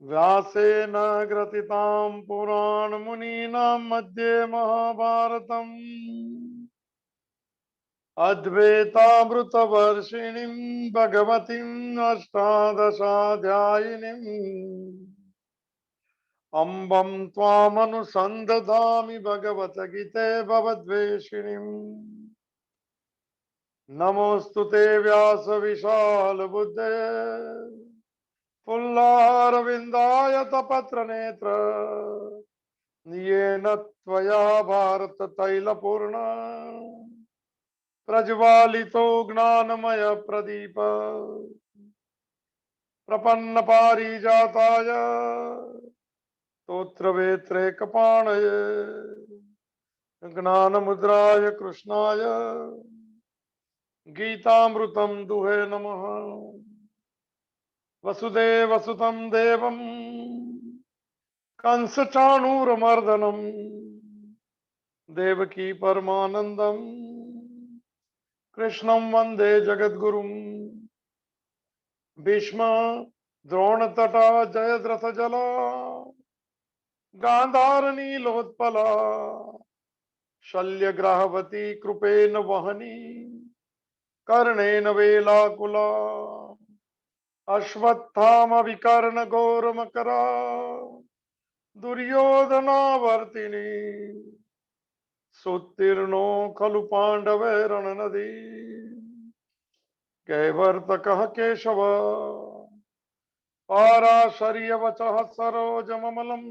व्यासेन ग्रथितां पुराणमुनीनां मध्ये महाभारतम् अद्वैतामृतवर्षिणीं भगवतीम् अष्टादशाध्यायिनीम् अम्बं त्वामनुसन्दधामि भगवद्गीते भवद्वेषिणीम्। नमोऽस्तु ते व्यास विशाल बुद्धे फुल्लारविन्दाय तपत्रनेत्र येन त्वया भारत तैलपूर्ण प्रज्वालितो ज्ञानमय प्रदीप प्रपन्न पारिजाताय स्तोत्रवेत्रैकपाणये ज्ञानमुद्राय कृष्णाय गीतामृतं दुहे नमः। वसुदेवसुतं देवं कंसचाणूरमर्दनं देवकी परमानन्दं कृष्णं वन्दे जगद्गुरुं। भीष्म द्रोणतटा जयद्रथजला गान्धारनीलोत्पला शल्यग्राहवती कृपेन वहनी कर्णेन वेलाकुला अश्वत्थामविकर्णघोरमकरा दुर्योधनावर्तिनी सुत्तीर्णो खलु पाण्डवैरणनदी कैवर्तकः केशव पाराशर्यवचः सरोजममलम्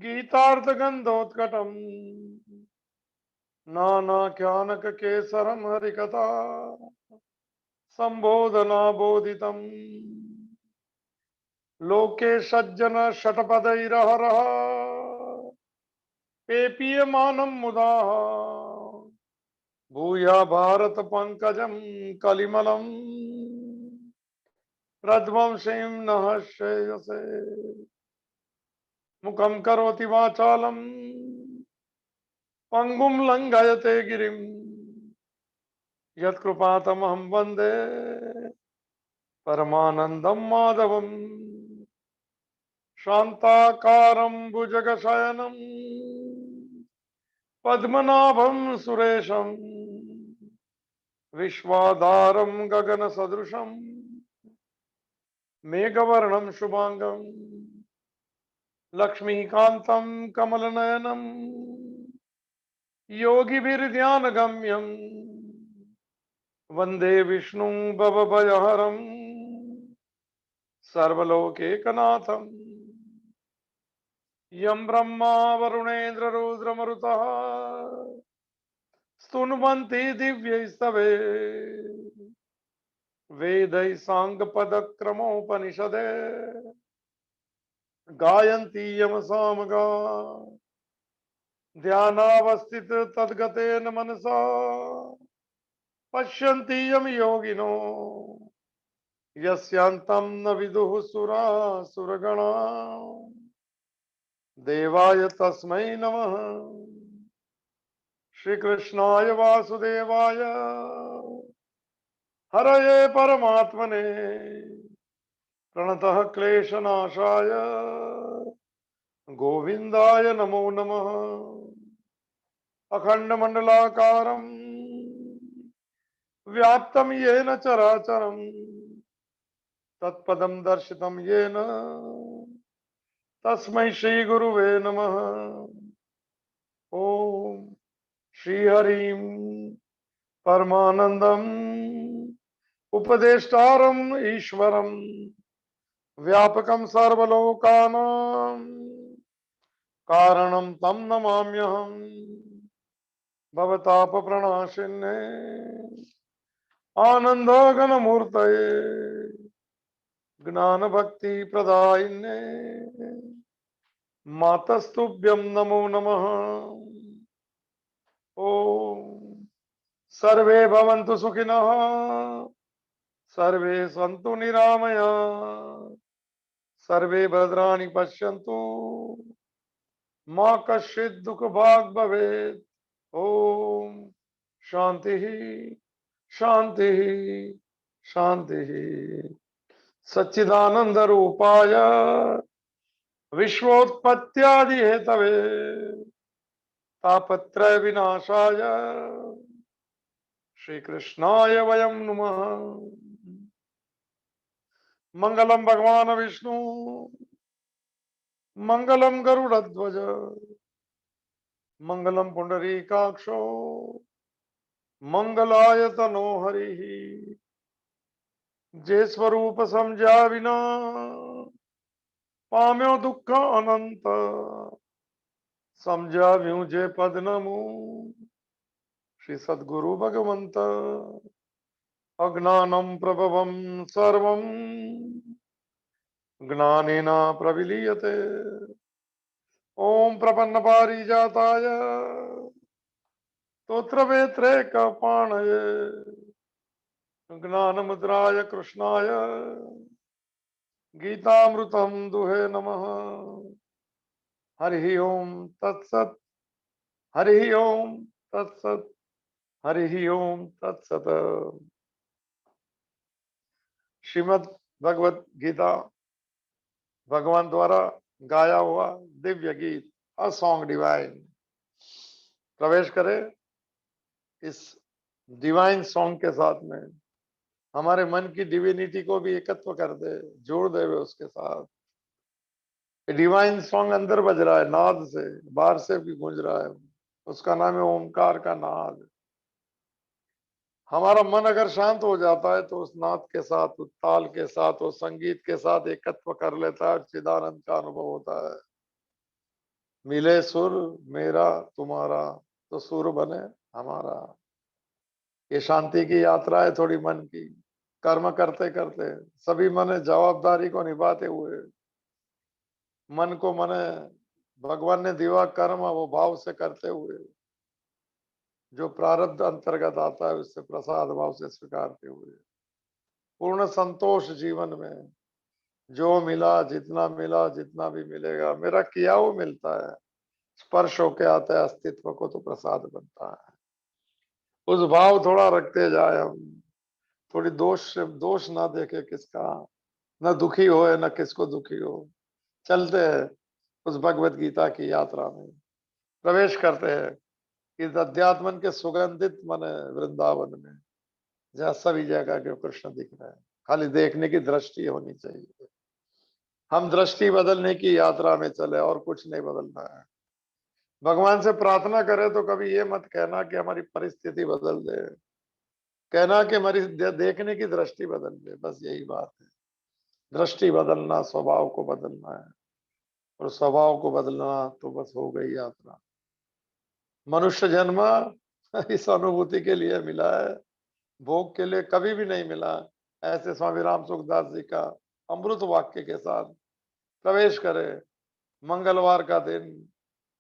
गीतार्थगन्धोत्कटम् नानाख्यानककेसरं हरिकथा संबोधना बोधितम् लोके सज्जन शतपदैरहरः पेपीयमानं मुदा भूया भारत पंकजं कलिमलं प्रध्वंसीं नः श्रेयसे मुखं करोति वाचालं पंगुं लंघयते गिरिं यत्कृपातमहं वन्दे परमानन्दं माधवम् शान्ताकारं भुजगशयनं पद्मनाभं सुरेशं विश्वाधारं गगनसदृशं मेघवर्णं शुभांगं लक्ष्मीकान्तं कमलनयनं योगिभिर्ध्यानगम्यं वन्दे विष्णुं भवभयहरं सर्वलोकैकनाथं यं ब्रह्मा वरुणेन्द्र रुद्रमरुतः स्तुन्वन्ति दिव्यैस्तवे वेदैः साङ्गपदक्रमोपनिषदे गायन्ति यमसामगा ध्यानावस्थित तद्गतेन मनसा पश्यन्ति यम योगिनो यस्यान्तं न विदुः सुरासुरगणा देवाय तस्मै नमः। श्रीकृष्णाय वासुदेवाय हरये परमात्मने प्रणतः क्लेशनाशाय गोविन्दाय नमो नमः। अखण्डमण्डलाकारं व्याप्तं येन चराचरं तत्पदं दर्शितं येन तस्मै श्रीगुरुवे नमः। ॐ श्रीहरिं परमानन्दम् उपदेष्टारम् ईश्वरं व्यापकं सर्वलोकानां कारणं तं नमाम्यहम्। भवतापप्रणाशिन्ने आनन्दघनमूर्तये ज्ञानभक्तिप्रदायिन्ने मातस्तुभ्यं नमो नमः। ॐ सर्वे भवन्तु सुखिनः सर्वे सन्तु निरामयाः सर्वे भद्राणि पश्यन्तु मा कश्चित् दुःखभाग् भवेत्। ॐ शान्तिः शान्तिः शान्तिः। सच्चिदानंद रूपाय विश्वोत्पत्त्यादि हेतवे तापत्रय विनाशाय श्री कृष्णाय वयं नमः। मंगलम भगवान विष्णु मंगलम गरुड़ध्वज मंगलम पुंडरीकाक्षो मंगलाय तनो हरि। जे स्वरूप समझा बिना पाम्यो दुख अनंत समझा व्यू जे पद नमु श्री सद्गुरु भगवंत। अज्ञानम प्रभवम सर्वम ज्ञानेन प्रविलीयते। ओम प्रपन्न पारिजाताय स्तोत्रवेत्रे कपाणये ज्ञानमुद्राय कृष्णाय गीतामृतं दुहे नमः। हरि ओम तत्सत। हरि ओम तत्सत। हरि ओम तत्सत। श्रीमद् भगवत गीता भगवान द्वारा गाया हुआ दिव्य गीत, अ सॉन्ग डिवाइन। प्रवेश करें इस डिवाइन सॉन्ग के साथ में, हमारे मन की डिविनिटी को भी एकत्व कर दे, जोड़ दे वे उसके साथ। डिवाइन सॉन्ग अंदर बज रहा है, नाद से, बाहर से भी गूंज रहा है। उसका नाम है ओमकार का नाद। हमारा मन अगर शांत हो जाता है तो उस नाद के साथ, उस ताल के साथ, उस संगीत के साथ एकत्व कर लेता है, चिदानंद का अनुभव होता है। मिले सुर मेरा तुम्हारा तो सुर बने हमारा। ये शांति की यात्रा है थोड़ी मन की। कर्म करते करते सभी मन जवाबदारी को निभाते हुए, मन को मने भगवान ने दिवा कर्म वो भाव से करते हुए, जो प्रारब्ध अंतर्गत आता है उससे प्रसाद भाव से स्वीकारते हुए, पूर्ण संतोष जीवन में जो मिला, जितना मिला, जितना भी मिलेगा, मेरा किया वो मिलता है। स्पर्श होके आता है अस्तित्व को तो प्रसाद बनता है। उस भाव थोड़ा रखते जाए हम, थोड़ी दोष ना देखे किसका, न दुखी हो न किसको दुखी हो। चलते हैं उस भगवत गीता की यात्रा में, प्रवेश करते हैं इस अध्यात्मन के सुगंधित मन वृंदावन में, जहाँ सभी जगह के कृष्ण दिख रहे हैं। खाली देखने की दृष्टि होनी चाहिए। हम दृष्टि बदलने की यात्रा में चले और कुछ नहीं बदलना है। भगवान से प्रार्थना करें तो कभी ये मत कहना कि हमारी परिस्थिति बदल दे, कहना कि हमारी देखने की दृष्टि बदल दे। बस यही बात है। दृष्टि बदलना, स्वभाव को बदलना है, और स्वभाव को बदलना तो बस हो गई यात्रा। मनुष्य जन्म इस अनुभूति के लिए मिला है, भोग के लिए कभी भी नहीं मिला। ऐसे स्वामी राम सुखदास जी का अमृत वाक्य के साथ प्रवेश करें। मंगलवार का दिन,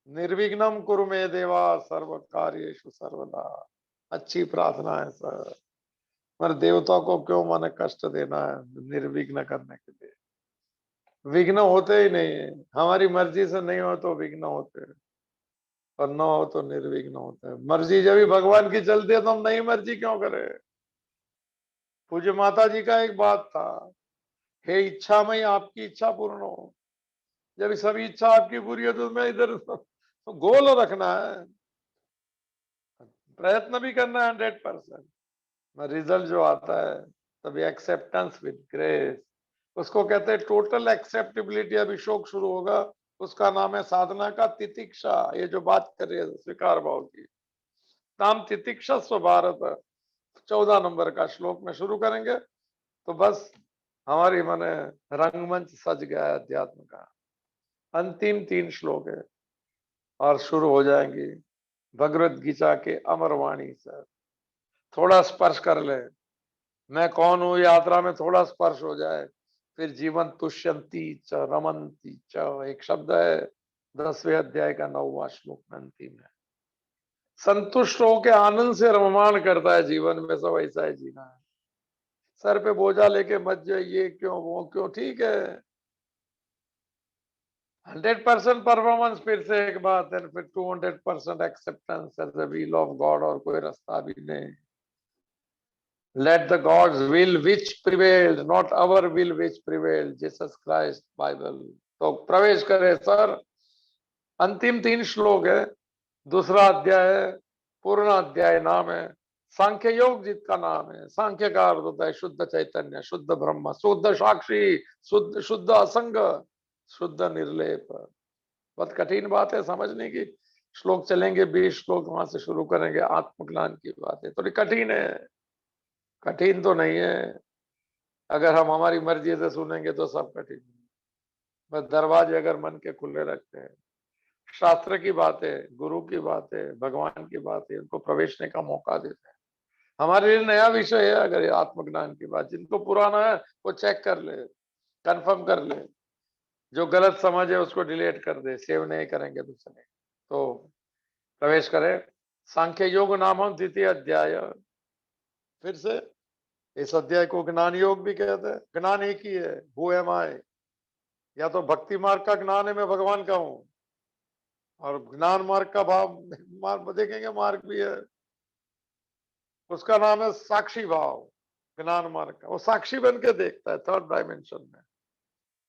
निर्विघ्नम कुरु मे देवा सर्व कार्येषु सर्वदा। अच्छी प्रार्थना है सर, पर देवता को क्यों मन कष्ट देना है निर्विघ्न करने के लिए। विघ्न होते ही नहीं है, हमारी मर्जी से नहीं हो तो विघ्न होते हैं, और न हो तो निर्विघ्न होते हैं। मर्जी जब भी भगवान की चलती है तो हम नई मर्जी क्यों करें। पूज्य माता जी का एक बात था, हे इच्छामयी आपकी इच्छा पूर्ण हो। जब सभी इच्छा आपकी पूरी हो तो मैं इधर तो गोल रखना है, प्रयत्न भी करना है 100%। रिजल्ट जो आता है तभी एक्सेप्टेंस विद ग्रेस, उसको कहते हैं टोटल एक्सेप्टेबिलिटी। अभी शोक शुरू होगा, उसका नाम है साधना का तितिक्षा। ये जो बात कर रही है स्वीकार भाव की, नाम तितिक्षा स्व भारत। 14 नंबर का श्लोक में शुरू करेंगे तो बस हमारी माने रंगमंच सज गया है अध्यात्म का। अंतिम 3 श्लोक है और शुरू हो जाएंगी भगवत गीता के अमर वाणी से। थोड़ा स्पर्श कर ले, मैं कौन हूं यात्रा में थोड़ा स्पर्श हो जाए, फिर जीवन तुष्यंती च रमंती च, एक शब्द है 10वें अध्याय का 9वां श्लोक में अंतिम है। संतुष्ट होकर आनंद से रममाण करता है जीवन में, सब ऐसा ही जीना है। सर पे बोझा लेके मत जाइए, क्यों वो क्यों, ठीक है 100% परफॉर्मेंस, फिर से एक बात है, फिर 200% acceptance as the will of God, और कोई रास्ता भी नहीं। Let the God's will which prevailed, not our will which prevailed, Jesus Christ Bible। तो प्रवेश करें सर। अंतिम 3 श्लोक है, दूसरा अध्याय है, पूर्ण अध्याय नाम है, सांख्य योग जिसका नाम है। सांख्य का अर्थ होता है शुद्ध चैतन्य, शुद्ध ब्रह्म, शुद्ध साक्षी, शुद्ध शुद्ध असंग, शुद्ध निर्लेप। बहुत कठिन बात है समझने की। श्लोक चलेंगे 20 श्लोक, वहां से शुरू करेंगे। आत्मज्ञान की बात है, थोड़ी कठिन है। कठिन तो नहीं है, अगर हम हमारी मर्जी से सुनेंगे तो सब कठिन है। बस दरवाजे अगर मन के खुले रखते हैं, शास्त्र की बातें, गुरु की बातें, भगवान की बातें, उनको प्रवेशने का मौका देते हैं। हमारे लिए नया विषय है। अगर ये आत्मज्ञान की बात, जिनको पुराना है वो चेक कर ले, कंफर्म कर ले। जो गलत समझ है उसको डिलीट कर दे, सेव नहीं करेंगे दूसरे। तो प्रवेश करें। सांख्य योग नाम हम द्वितीय अध्याय। फिर से इस अध्याय को ज्ञान योग भी कहते हैं। ज्ञान एक ही है, हु एम आई। या तो भक्ति मार्ग का ज्ञान है, मैं भगवान का हूं, और ज्ञान मार्ग का भाव मार्ग देखेंगे, मार्ग भी है, उसका नाम है साक्षी भाव। ज्ञान मार्ग का वो साक्षी बन के देखता है थर्ड डायमेंशन में,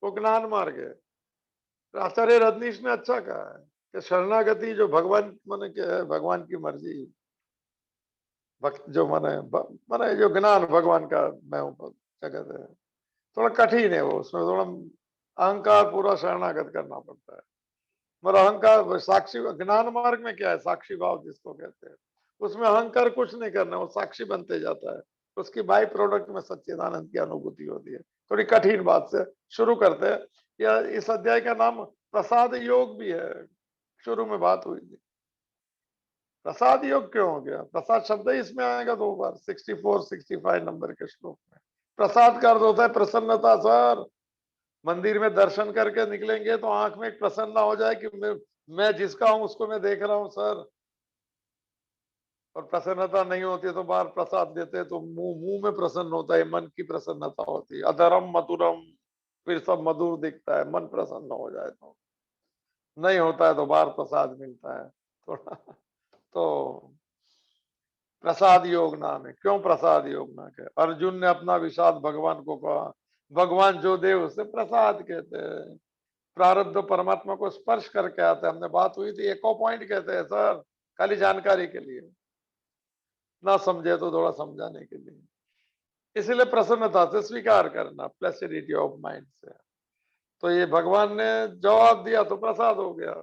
वो ज्ञान मार्ग है। तो आचार्य रजनीश ने अच्छा कहा है कि शरणागति जो भगवान माने क्या है, भगवान की मर्जी, भक्त जो माने जो ज्ञान भगवान का मैं हूं, क्या कहते हैं, थोड़ा कठिन है वो, उसमें थोड़ा अहंकार पूरा शरणागत करना पड़ता है। मगर अहंकार साक्षी ज्ञान मार्ग में क्या है, साक्षी भाव जिसको कहते हैं, उसमें अहंकार कुछ नहीं करना, वो साक्षी बनते जाता है। उसकी बाई प्रोडक्ट में सच्चिदानंद की अनुभूति होती है। थोड़ी कठिन बात से शुरू करते हैं। या इस अध्याय का नाम प्रसाद योग भी है। शुरू में बात हुई थी, प्रसाद योग क्यों हो गया? प्रसाद शब्द ही इसमें आएगा 2 बार, 64 65 नंबर के श्लोक में। प्रसाद का अर्थ होता है प्रसन्नता सर। मंदिर में दर्शन करके निकलेंगे तो आंख में एक प्रसन्नता हो जाए कि मैं जिसका हूं उसको मैं देख रहा हूं सर। और प्रसन्नता नहीं होती तो बाहर प्रसाद देते हैं तो मुंह मुंह में प्रसन्न होता है, मन की प्रसन्नता होती है। अधरम मधुरम, फिर सब मधुर दिखता है, मन प्रसन्न हो जाए तो। नहीं होता है तो बाहर प्रसाद मिलता है थोड़ा। तो प्रसाद योग नाम है। क्यों प्रसाद योग नाम है? अर्जुन ने अपना विषाद भगवान को कहा, भगवान जो दे उसे प्रसाद कहते हैं। प्रारब्ध परमात्मा को स्पर्श करके आता है। हमने बात हुई थी, एको पॉइंट कहते हैं सर, खाली जानकारी के लिए, ना समझे तो थोड़ा समझाने के लिए। इसलिए प्रसन्नता से स्वीकार करना, प्लेसिडिटी ऑफ माइंड से। तो ये भगवान ने जवाब दिया तो प्रसाद हो गया।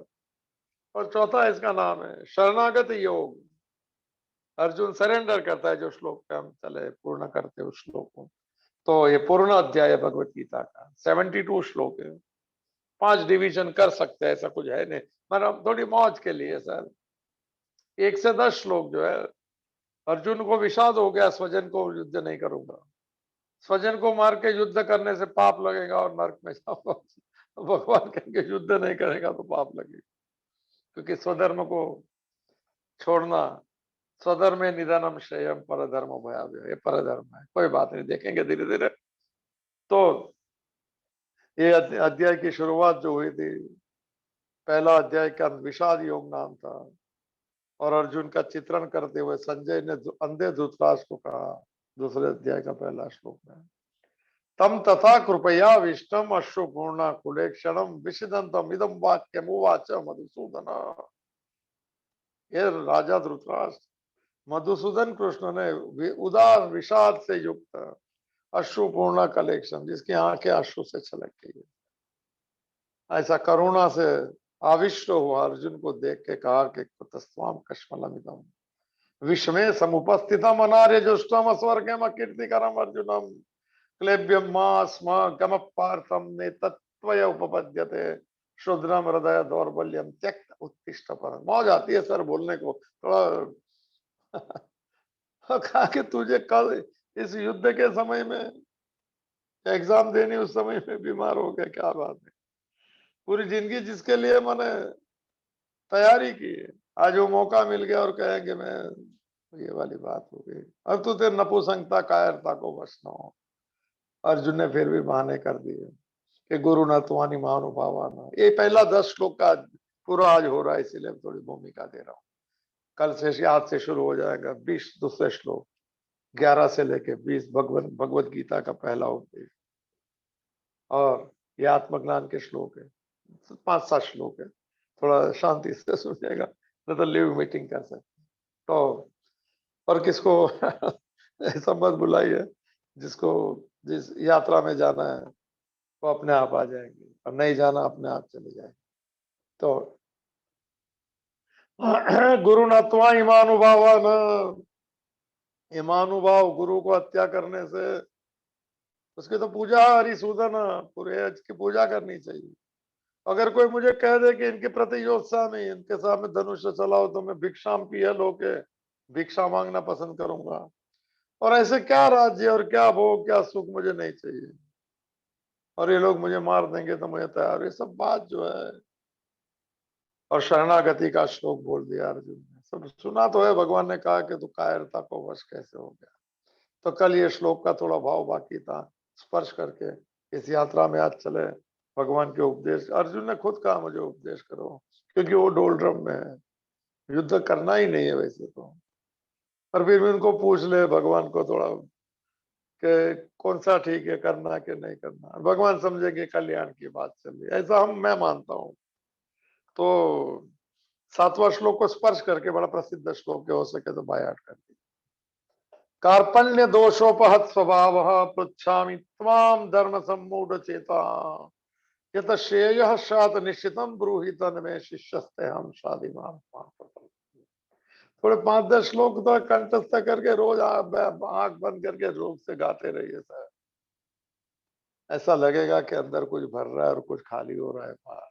और चौथा इसका नाम है शरणागत योग। अर्जुन सरेंडर करता है, जो श्लोक पे हम चले पूर्ण करते उस श्लोक को। तो ये पूर्ण अध्याय है भगवत गीता का, 72 श्लोक है। 5 डिवीजन कर सकते हैं, ऐसा कुछ है नहीं, मतलब थोड़ी मौज के लिए सर। 1 से 10 श्लोक जो है, अर्जुन को विषाद हो गया, स्वजन को युद्ध नहीं करूंगा, स्वजन को मार के युद्ध करने से पाप लगेगा और नरक में जाऊंगा। तो भगवान कहेंगे युद्ध नहीं करेगा तो पाप लगेगा, क्योंकि स्वधर्म को छोड़ना, स्वधर्म निधनम श्रेयम परधर्म भयावह, ये परधर्म है। कोई बात नहीं, देखेंगे धीरे धीरे। तो ये अध्याय की शुरुआत जो हुई थी, पहला अध्याय का विषाद योग नाम था। और अर्जुन का चित्रण करते हुए संजय ने अंधे धृतराष्ट्र को कहा, दूसरे अध्याय का पहला श्लोक में, तम तथा कृपया विष्णम अश्रुपूर्णा कुले क्षणम विषदंतम इदम वाक्यम उवाच मधुसूदन। ये राजा धृतराष्ट्र मधुसूदन कृष्ण ने उदार विषाद से युक्त अश्रुपूर्णा कलेक्शन, जिसकी आंखें अश्रु से छलक गई, ऐसा करुणा से आविष्ट हुआ अर्जुन को देख के कहा कि कुतस्वाम कश्मलमिदम विषमे समुपस्थितम अनार्य जुष्टम स्वर्गम कीर्तिकरम अर्जुनम क्लेब्यम मास्म गम पार्थम ने तत्वय उपपद्यते शुद्रम हृदय दौर्बल्यम त्यक्त उत्तिष्ठ पर। मौज आती है सर बोलने को थोड़ा। कहा कि तुझे कल इस युद्ध के समय में एग्जाम देनी, उस समय में बीमार हो गया, क्या बात है। पूरी जिंदगी जिसके लिए मैंने तैयारी की है, आज वो मौका मिल गया और कहेंगे मैं, ये वाली बात हो गई। अब तो तेरे नपुसंगता कायरता को बस ना हो। अर्जुन ने फिर भी बहाने कर दिए कि गुरु न तुम्हारी महानुभावाना। ये पहला 10 श्लोक का पूरा आज हो रहा है, इसीलिए थोड़ी भूमिका दे रहा हूँ। कल से आज से शुरू हो जाएगा 20 दूसरे श्लोक। 11 से लेके 20 भगवत गीता का पहला उपदेश, और ये आत्मज्ञान के श्लोक है, 5-7 श्लोक है। थोड़ा शांति से सुनिएगा, नहीं तो लिव मीटिंग कर सकते। तो और किसको ऐसा मत बुलाइए, जिसको जिस यात्रा में जाना है वो अपने आप आ जाएंगे, और नहीं जाना अपने आप चले जाएंगे। तो गुरु नत्वा ईमानुभावन, ईमानुभाव गुरु को हत्या करने से उसकी तो पूजा, हरिसूदन पूरे की पूजा करनी चाहिए। अगर कोई मुझे कह दे कि इनके प्रति योत्साह नहीं, इनके सामने धनुष चलाओ, तो मैं भिक्षाम पियल होके भिक्षा मांगना पसंद करूंगा। और ऐसे क्या राज्य और क्या भोग क्या सुख मुझे नहीं चाहिए, और ये लोग मुझे मार देंगे तो मुझे तैयार। ये सब बात जो है, और शरणागति का श्लोक बोल दिया अर्जुन ने। सब सुना तो है, भगवान ने कहा कि तू कायरता को वश कैसे हो गया। तो कल ये श्लोक का थोड़ा भाव बाकी था, स्पर्श करके इस यात्रा में आज चले। भगवान के उपदेश, अर्जुन ने खुद कहा मुझे उपदेश करो, क्योंकि वो डोलड्रम में है, युद्ध करना ही नहीं है वैसे तो। पर फिर भी उनको पूछ ले भगवान को थोड़ा कि कौन सा ठीक है, करना कि नहीं करना। भगवान समझेंगे कल्याण की बात चल रही है, ऐसा मैं मानता हूँ। तो 7वां श्लोक को स्पर्श करके, बड़ा प्रसिद्ध श्लोक है, हो सके तो बाय हार्ट कर दी। कार्पण्य दोषोपहत स्वभाव पृच्छामि त्वाम धर्म सम्मूढ़ चेता, यत श्रेयः शात निश्चितम ब्रूहि तन्मे शिष्यस्ते हम शादी माम। थोड़े 5-10 श्लोक तो कंठस्थ करके रोज आंख बंद करके रोग से गाते रहिए सर। ऐसा लगेगा कि अंदर कुछ भर रहा है और कुछ खाली हो रहा है बाहर।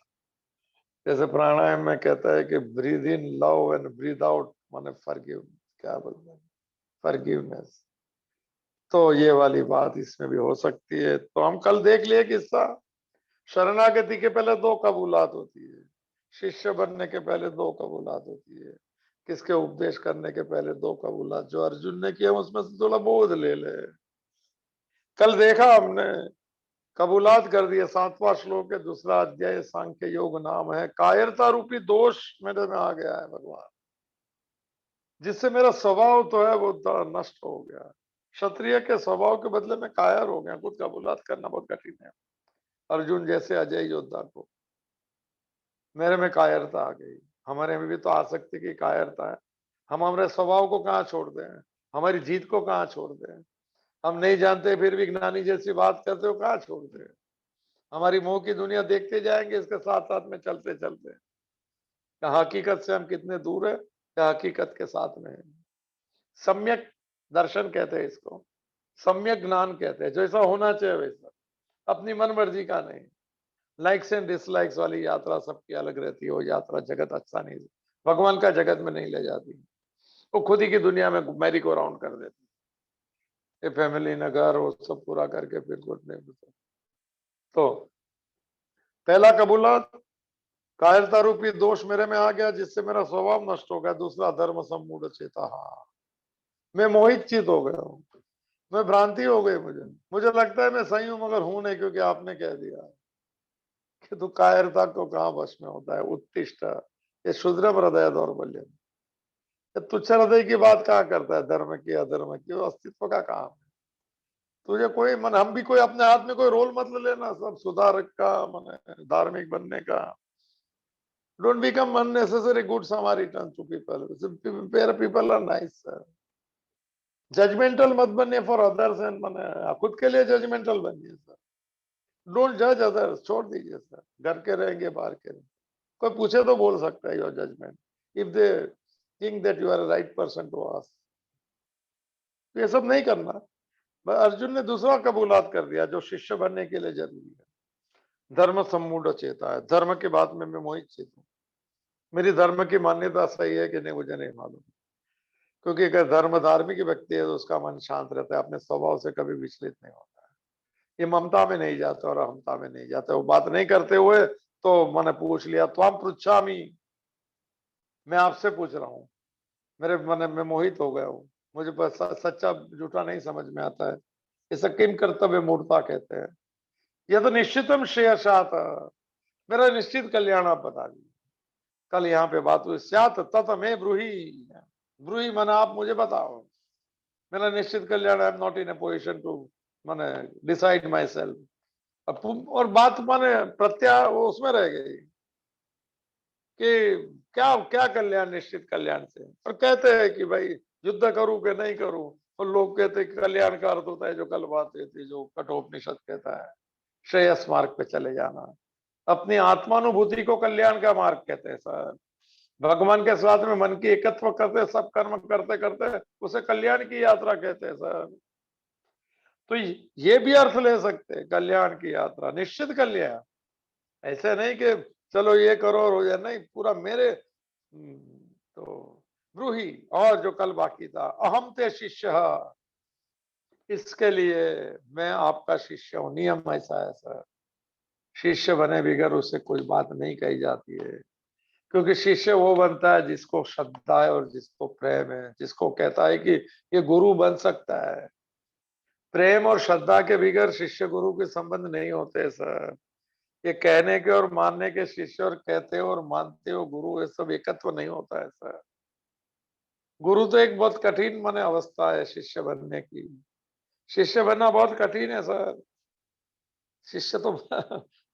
जैसे प्राणायाम में कहता है कि breathe in love and breathe out माने फॉरगिव, क्या बोलते हैं, फॉरगिवनेस। तो ये वाली बात इसमें भी हो सकती है। तो हम कल देख लिए किस्सा, शरणागति के पहले 2 कबूलात होती है, शिष्य बनने के पहले 2 कबूलात होती है, किसके उपदेश करने के पहले 2 कबूलात। जो अर्जुन ने किया उसमें से थोड़ा बोध ले ले। कल देखा हमने, कबूलात कर दिए। 7वां श्लोक है, दूसरा अध्याय, सांख्य योग नाम है। कायरता रूपी दोष मेरे में आ गया है भगवान, जिससे मेरा स्वभाव तो है वो नष्ट हो गया। क्षत्रिय के स्वभाव के बदले में कायर हो गया। खुद कबूलात करना बहुत कठिन है। अर्जुन जैसे अजय योद्धा को मेरे में कायरता आ गई। हमारे में भी तो आसक्ति की कायरता है। हम हमारे स्वभाव को कहाँ छोड़ दें, हमारी जीत को कहाँ छोड़ दें। हम नहीं जानते फिर भी ज्ञानी जैसी बात करते हो, कहाँ छोड़ दें। हमारी मोह की दुनिया देखते जाएंगे, इसके साथ साथ में चलते चलते हकीकत से हम कितने दूर है या हकीकत के साथ में है। सम्यक दर्शन कहते हैं इसको, सम्यक ज्ञान कहते हैं। जैसा होना चाहिए वैसा, अपनी मन मर्जी का नहीं। लाइक्स एंड डिसलाइक्स वाली यात्रा सबकी अलग रहती है। वो यात्रा जगत अच्छा नहीं, भगवान का जगत में नहीं ले जाती। वो खुद ही की दुनिया में मैरी को राउंड कर देती। ये फैमिली न घर, वो सब पूरा करके फिर कुछ नहीं बचा। तो पहला कबूलात, कायरता रूपी दोष मेरे में आ गया, जिससे मेरा स्वभाव नष्ट हो गया। दूसरा, धर्म सम्मूढ़ चेता, मैं मोहित चित हो गया हूँ, मैं भ्रांति हो गई। मुझे लगता है मैं सही हूं मगर हूं नहीं, क्योंकि आपने कह दिया कि तू कायरता को कहां वश में होता है। उत्तिष्ठ, ये शुद्रम हृदय दौर्बल्य, तुच्छ हृदय की बात कहाँ करता है, धर्म की अधर्म की, अस्तित्व का काम है तुझे। कोई मन, हम भी कोई अपने हाथ में कोई रोल मत ले लेना, सब सुधारक का मन, धार्मिक बनने का। Don't become unnecessary good Samaritan to people, people are nice. Judgemental मत बनिए फॉर अदर्स, एंड मैंने खुद के लिए जजमेंटल बनिए सर। डोंट जज अदर्स, छोड़ दीजिए सर। घर के रहेंगे बाहर के रहेंगे, कोई पूछे तो बोल सकता है your judgement, if they think that you are right person to ask. ये सब नहीं करना। अर्जुन ने दूसरा कबूलात कर दिया, जो शिष्य बनने के लिए जरूरी है। धर्म सम्मूढ़ चेता है, धर्म की बात में मैं मोहित चित हूँ। मेरी धर्म की मान्यता सही है कि नहीं मुझे नहीं मालूम, क्योंकि अगर धर्म धार्मिक व्यक्ति है तो उसका मन शांत रहता है, अपने स्वभाव से कभी विचलित नहीं होता है। ये ममता में नहीं जाते और अहमता में नहीं जाते। वो बात नहीं करते हुए तो मैंने पूछ लिया, तो हम पृच्छामि, मैं आपसे पूछ रहा हूँ। मेरे मन में मोहित हो गया हूँ, मुझे बस सच्चा झूठा नहीं समझ में आता है। इसे किम कर्तव्य मूर्ता कहते हैं। यह तो निश्चितम श्रेयसात, मेरा निश्चित कल्याण आप बता दीजिए। कल यहाँ पे बात हुई, स्यात तत में ब्रूही, ब्रूही मन आप मुझे बताओ। मेरा निश्चित कल्याण, I am not in a position to माने डिसाइड माई सेल्फ। और बात माने प्रत्या वो उसमें रह गई कि क्या क्या कल्याण निश्चित कल्याण से। और कहते हैं कि भाई युद्ध करूं कि नहीं करूं, और लोग कहते हैं कि कल्याण का अर्थ होता है जो कल बात हुई थी, जो कठोपनिषद कहता है, श्रेयस मार्ग पे चले जाना। अपनी आत्मानुभूति को कल्याण का मार्ग कहते हैं सर। भगवान के साथ में मन की एकत्व करते, सब कर्म करते करते उसे कल्याण की यात्रा कहते हैं सर। तो ये भी अर्थ ले सकते हैं कल्याण की यात्रा, निश्चित कल्याण। ऐसे नहीं कि चलो ये करो और हो जाए, नहीं, पूरा मेरे तो ब्रूही। और जो कल बाकी था, अहम ते शिष्य, इसके लिए मैं आपका शिष्य हूं। नियम ऐसा है सर, शिष्य बने बगैर उससे कोई बात नहीं कही जाती है, क्योंकि शिष्य वो बनता है जिसको श्रद्धा है और जिसको प्रेम है, जिसको कहता है कि ये गुरु बन सकता है। प्रेम और श्रद्धा के बगैर शिष्य गुरु के संबंध नहीं होते सर। ये कहने के और मानने के शिष्य और कहते हो और मानते हो गुरु, ये सब एकत्व नहीं होता है सर। गुरु तो एक बहुत कठिन माने अवस्था है शिष्य बनने की। शिष्य बनना बहुत कठिन है सर। शिष्य तो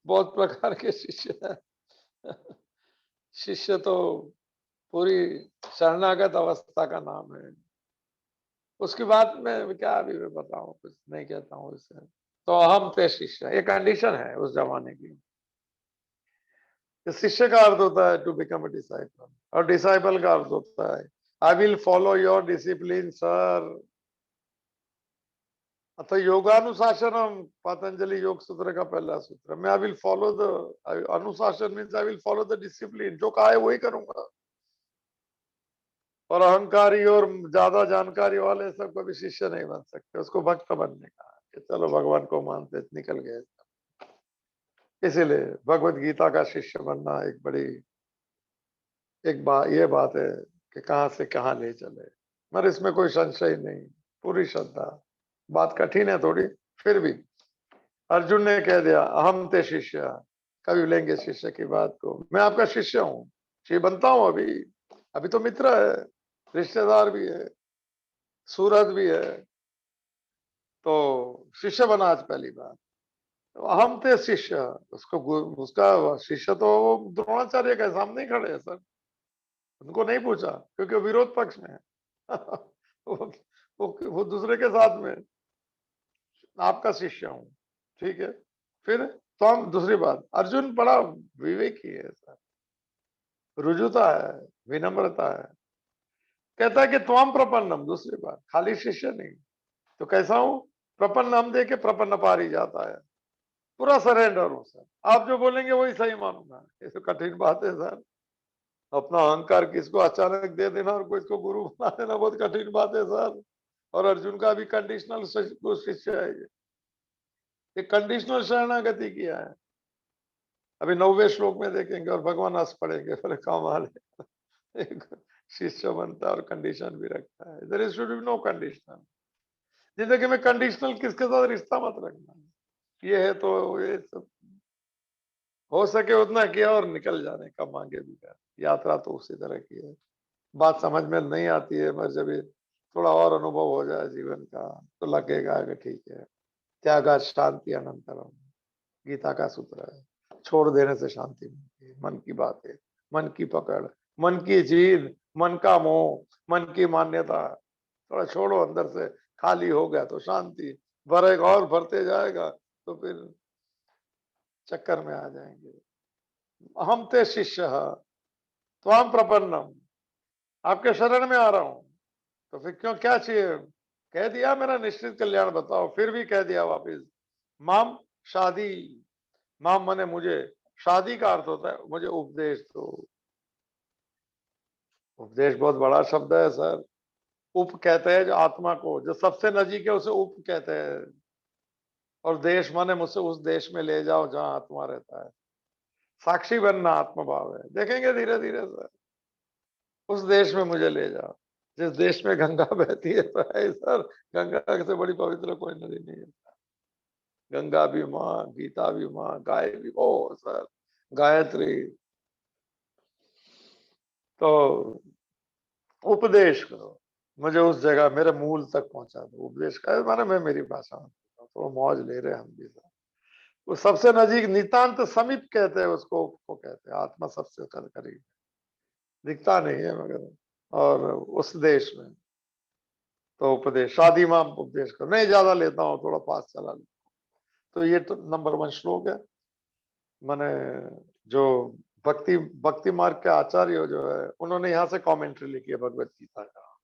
बहुत प्रकार के शिष्य है। शिष्य तो पूरी शरणागत अवस्था का नाम है। उसकी बात में क्या अभी मैं बताऊं, कुछ नहीं कहता हूँ इससे। तो अहम पे शिष्य, ये कंडीशन है उस जमाने की। शिष्य का अर्थ होता है टू बिकम अ डिसाइपल, और डिसाइपल का अर्थ होता है I will follow your discipline sir. अतः योगानुशासनम, पतंजलि योग सूत्र का पहला सूत्र। मैं आई विल फॉलो द, अनुशासन means I will follow the discipline, जो कहा है वही करूंगा। और अहंकारी और ज्यादा जानकारी वाले सब कभी शिष्य नहीं बन सकते। उसको भक्त बनने का कि चलो भगवान को मानते, निकल गए। इसीलिए भगवत गीता का शिष्य बनना एक बड़ी एक बात, ये बात है कि कहां से कहां ले चले, मगर इसमें कोई संशय नहीं, पूरी श्रद्धा। बात कठिन है थोड़ी, फिर भी अर्जुन ने कह दिया अहम ते शिष्य। कभी लेंगे शिष्य की बात को, मैं आपका शिष्य हूं, शिष्य बनता हूं। अभी अभी तो मित्र है, रिश्तेदार भी है, सूरत भी है, तो शिष्य बना आज पहली बार। तो अहम थे शिष्य, उसको उसका शिष्य तो वो द्रोणाचार्य के सामने ही खड़े हैं सर। उनको नहीं पूछा क्योंकि वो विरोध पक्ष में है। वो दूसरे के साथ में, आपका शिष्य हूं, ठीक है। फिर तो हम दूसरी बात, अर्जुन बड़ा विवेकी है सर, रुजुता है, विनम्रता है। कहता है कि त्वम प्रपन्नम, दूसरी बात, खाली शिष्य नहीं। तो कैसा हूं, प्रपन्न हम दे के प्रपन्न पार ही जाता है। पूरा सरेंडर हूं सर, आप जो बोलेंगे वही सही मानूंगा। ये तो कठिन बात है सर। अपना अहंकार किसको अचानक दे देना और कोई इसको गुरु बना देना बहुत कठिन बात है सर। और अर्जुन का भी कंडीशनल शिष्य है ये कंडीशनल शरणागति किया है। अभी 9वें श्लोक में देखेंगे और भगवान हंस पड़ेंगे, बोले कमाल है। एक शिष्य बनता है और कंडीशन भी रखता है। There should be no conditional. जिंदगी में कंडीशनल किसके साथ रिश्ता मत रखना। ये है तो ये सब हो सके उतना किया और निकल जाने का, मांगे भी कर। यात्रा तो उसी तरह की है। बात समझ में नहीं आती है, मगर जब ये थोड़ा और अनुभव हो जाए जीवन का तो लगेगा कि ठीक है। त्यागा शांति अनंतरम, गीता का सूत्र है। छोड़ देने से शांति मिलती है। मन की बातें, मन की पकड़, मन की जीद, मन का मोह, मन की मान्यता, थोड़ा छोड़ो अंदर से। खाली हो गया तो शांति भरेगा और भरते जाएगा, तो फिर चक्कर में आ जाएंगे। हम ते शिष्य त्वाम प्रपन्नम, आपके शरण में आ रहा हूं। तो फिर क्यों, क्या चाहिए। कह दिया मेरा निश्चित कल्याण बताओ, फिर भी कह दिया वापिस माम शादी। माम मने मुझे, शादी का अर्थ होता है मुझे उपदेश दो। उपदेश बहुत बड़ा शब्द है सर। उप कहते हैं जो आत्मा को, जो सबसे नजीक है उसे उप कहते हैं। और देश माने मुझसे उस देश में ले जाओ जहां आत्मा रहता है। साक्षी बनना आत्मभाव है, देखेंगे धीरे धीरे सर। उस देश में मुझे ले जाओ जिस देश में गंगा बहती है। तो है सर, गंगा से बड़ी पवित्र कोई नदी नहीं है। गंगा भी माँ, गीता भी माँ, गाय भी, ओ सर, गायत्री। तो उपदेश करो, मुझे उस जगह मेरे मूल तक पहुंचा दो। उपदेश का माने मैं मेरी भाषा में तो मौज ले रहे हैं हम भी। वो सबसे नजीक नितांत समीप कहते हैं उसको, वो कहते हैं आत्मा सबसे करीब, दिखता नहीं है मगर। और उस देश में तो उपदेश, शादी में उपदेश करो, नहीं ज्यादा लेता हूँ, थोड़ा पास चला लेता। तो ये तो नंबर 1 श्लोक है। मैंने जो भक्ति भक्ति मार्ग के आचार्य जो है उन्होंने यहाँ से कमेंट्री लिखी है भगवत गीता का,